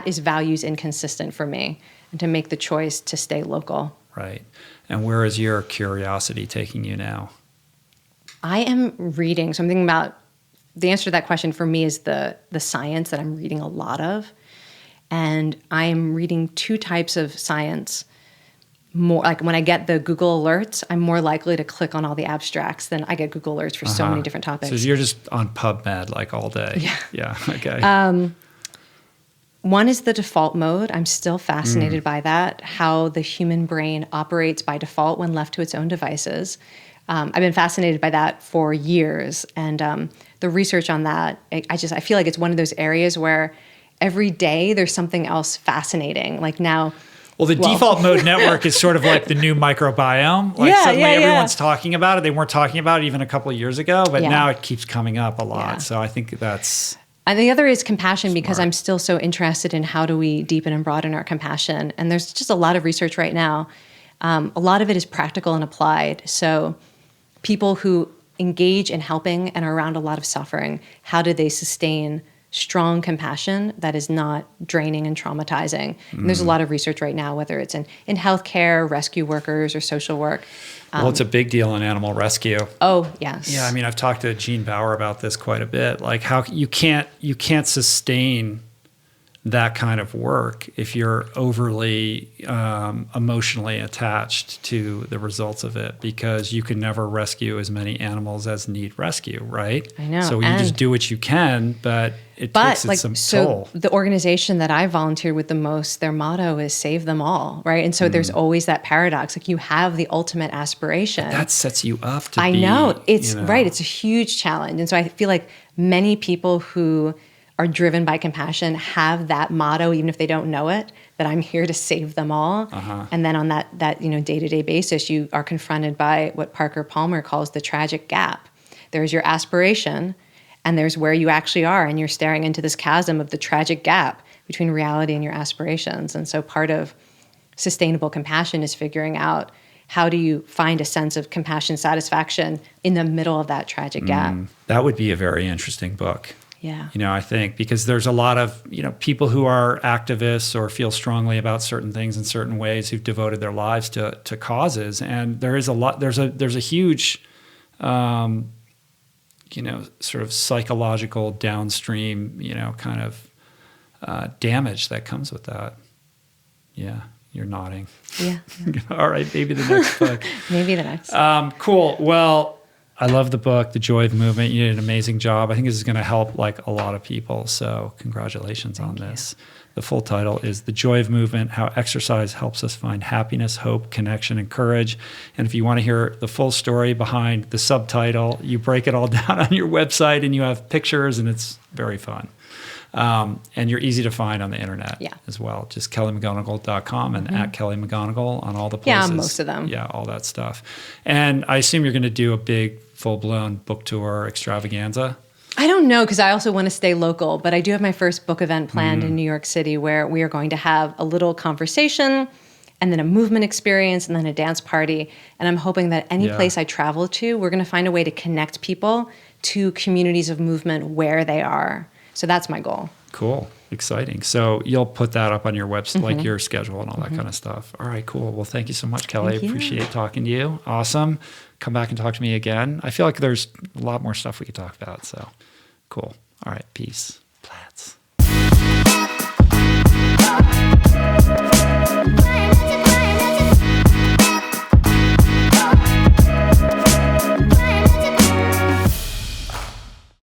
B: is values inconsistent for me, and to make the choice to stay local.
A: Right. And where is your curiosity taking you now?
B: I am reading. So I'm thinking about the answer to that question for me is the science that I'm reading a lot of. And I am reading two types of science. More like when I get the Google alerts, I'm more likely to click on all the abstracts than I get Google alerts for so many different topics.
A: So you're just on PubMed all day.
B: Yeah.
A: Yeah. Okay.
B: One is the default mode. I'm still fascinated by that, how the human brain operates by default when left to its own devices. I've been fascinated by that for years. And the research on that, I feel like it's one of those areas where every day there's something else fascinating. Like now,
A: well, the default mode network is sort of like the new microbiome. Like suddenly everyone's talking about it. They weren't talking about it even a couple of years ago, but now it keeps coming up a lot.
B: Yeah.
A: So I think that's...
B: And the other is compassion,
A: smart.
B: because I'm still so interested in how do we deepen and broaden our compassion. And there's just a lot of research right now. A lot of it is practical and applied. So people who engage in helping and are around a lot of suffering, how do they sustain strong compassion that is not draining and traumatizing? And there's a lot of research right now, whether it's in healthcare, rescue workers, or social work.
A: Well, it's a big deal in animal rescue.
B: Oh, yes.
A: Yeah, I mean, I've talked to Gene Bauer about this quite a bit. Like how you can't sustain that kind of work if you're overly emotionally attached to the results of it, because you can never rescue as many animals as need rescue, right?
B: I know.
A: So you just do what you can, but it takes some toll.
B: The organization that I volunteered with the most, their motto is save them all, right? And so there's always that paradox. Like you have the ultimate aspiration.
A: But that sets you up to
B: I
A: be,
B: know. It's
A: you know.
B: right. It's a huge challenge. And so I feel like many people who are driven by compassion have that motto, even if they don't know it, that I'm here to save them all. And then on that day-to-day basis, you are confronted by what Parker Palmer calls the tragic gap. There's your aspiration, and there's where you actually are, and you're staring into this chasm of the tragic gap between reality and your aspirations. And so part of sustainable compassion is figuring out how do you find a sense of compassion satisfaction in the middle of that tragic gap.
A: That would be a very interesting book.
B: Yeah.
A: I think because there's a lot of, people who are activists or feel strongly about certain things in certain ways who've devoted their lives to causes. And there is there's a huge, sort of psychological downstream, kind of damage that comes with that. Yeah. You're nodding.
B: Yeah.
A: All right. Maybe the next book.
B: Maybe the next.
A: Cool. Well, I love the book, The Joy of Movement. You did an amazing job. I think this is going to help like a lot of people. So congratulations on this. The full title is The Joy of Movement, How Exercise Helps Us Find Happiness, Hope, Connection, and Courage. And if you want to hear the full story behind the subtitle, you break it all down on your website and you have pictures and it's very fun. And you're easy to find on the internet as well. Just kellymcgonigal.com and at Kelly McGonigal on all the places.
B: Yeah, most of them.
A: Yeah, all that stuff. And I assume you're going to do a big full-blown book tour extravaganza.
B: I don't know, because I also want to stay local, but I do have my first book event planned in New York City where we are going to have a little conversation and then a movement experience and then a dance party. And I'm hoping that any place I travel to, we're going to find a way to connect people to communities of movement where they are. So that's my goal.
A: Cool. Exciting. So you'll put that up on your website, like your schedule and all that kind of stuff. All right, cool. Well, thank you so much, Kelly.
B: Thank you.
A: Appreciate talking to you. Awesome. Come back and talk to me again. I feel like there's a lot more stuff we could talk about. So cool. All right. Peace.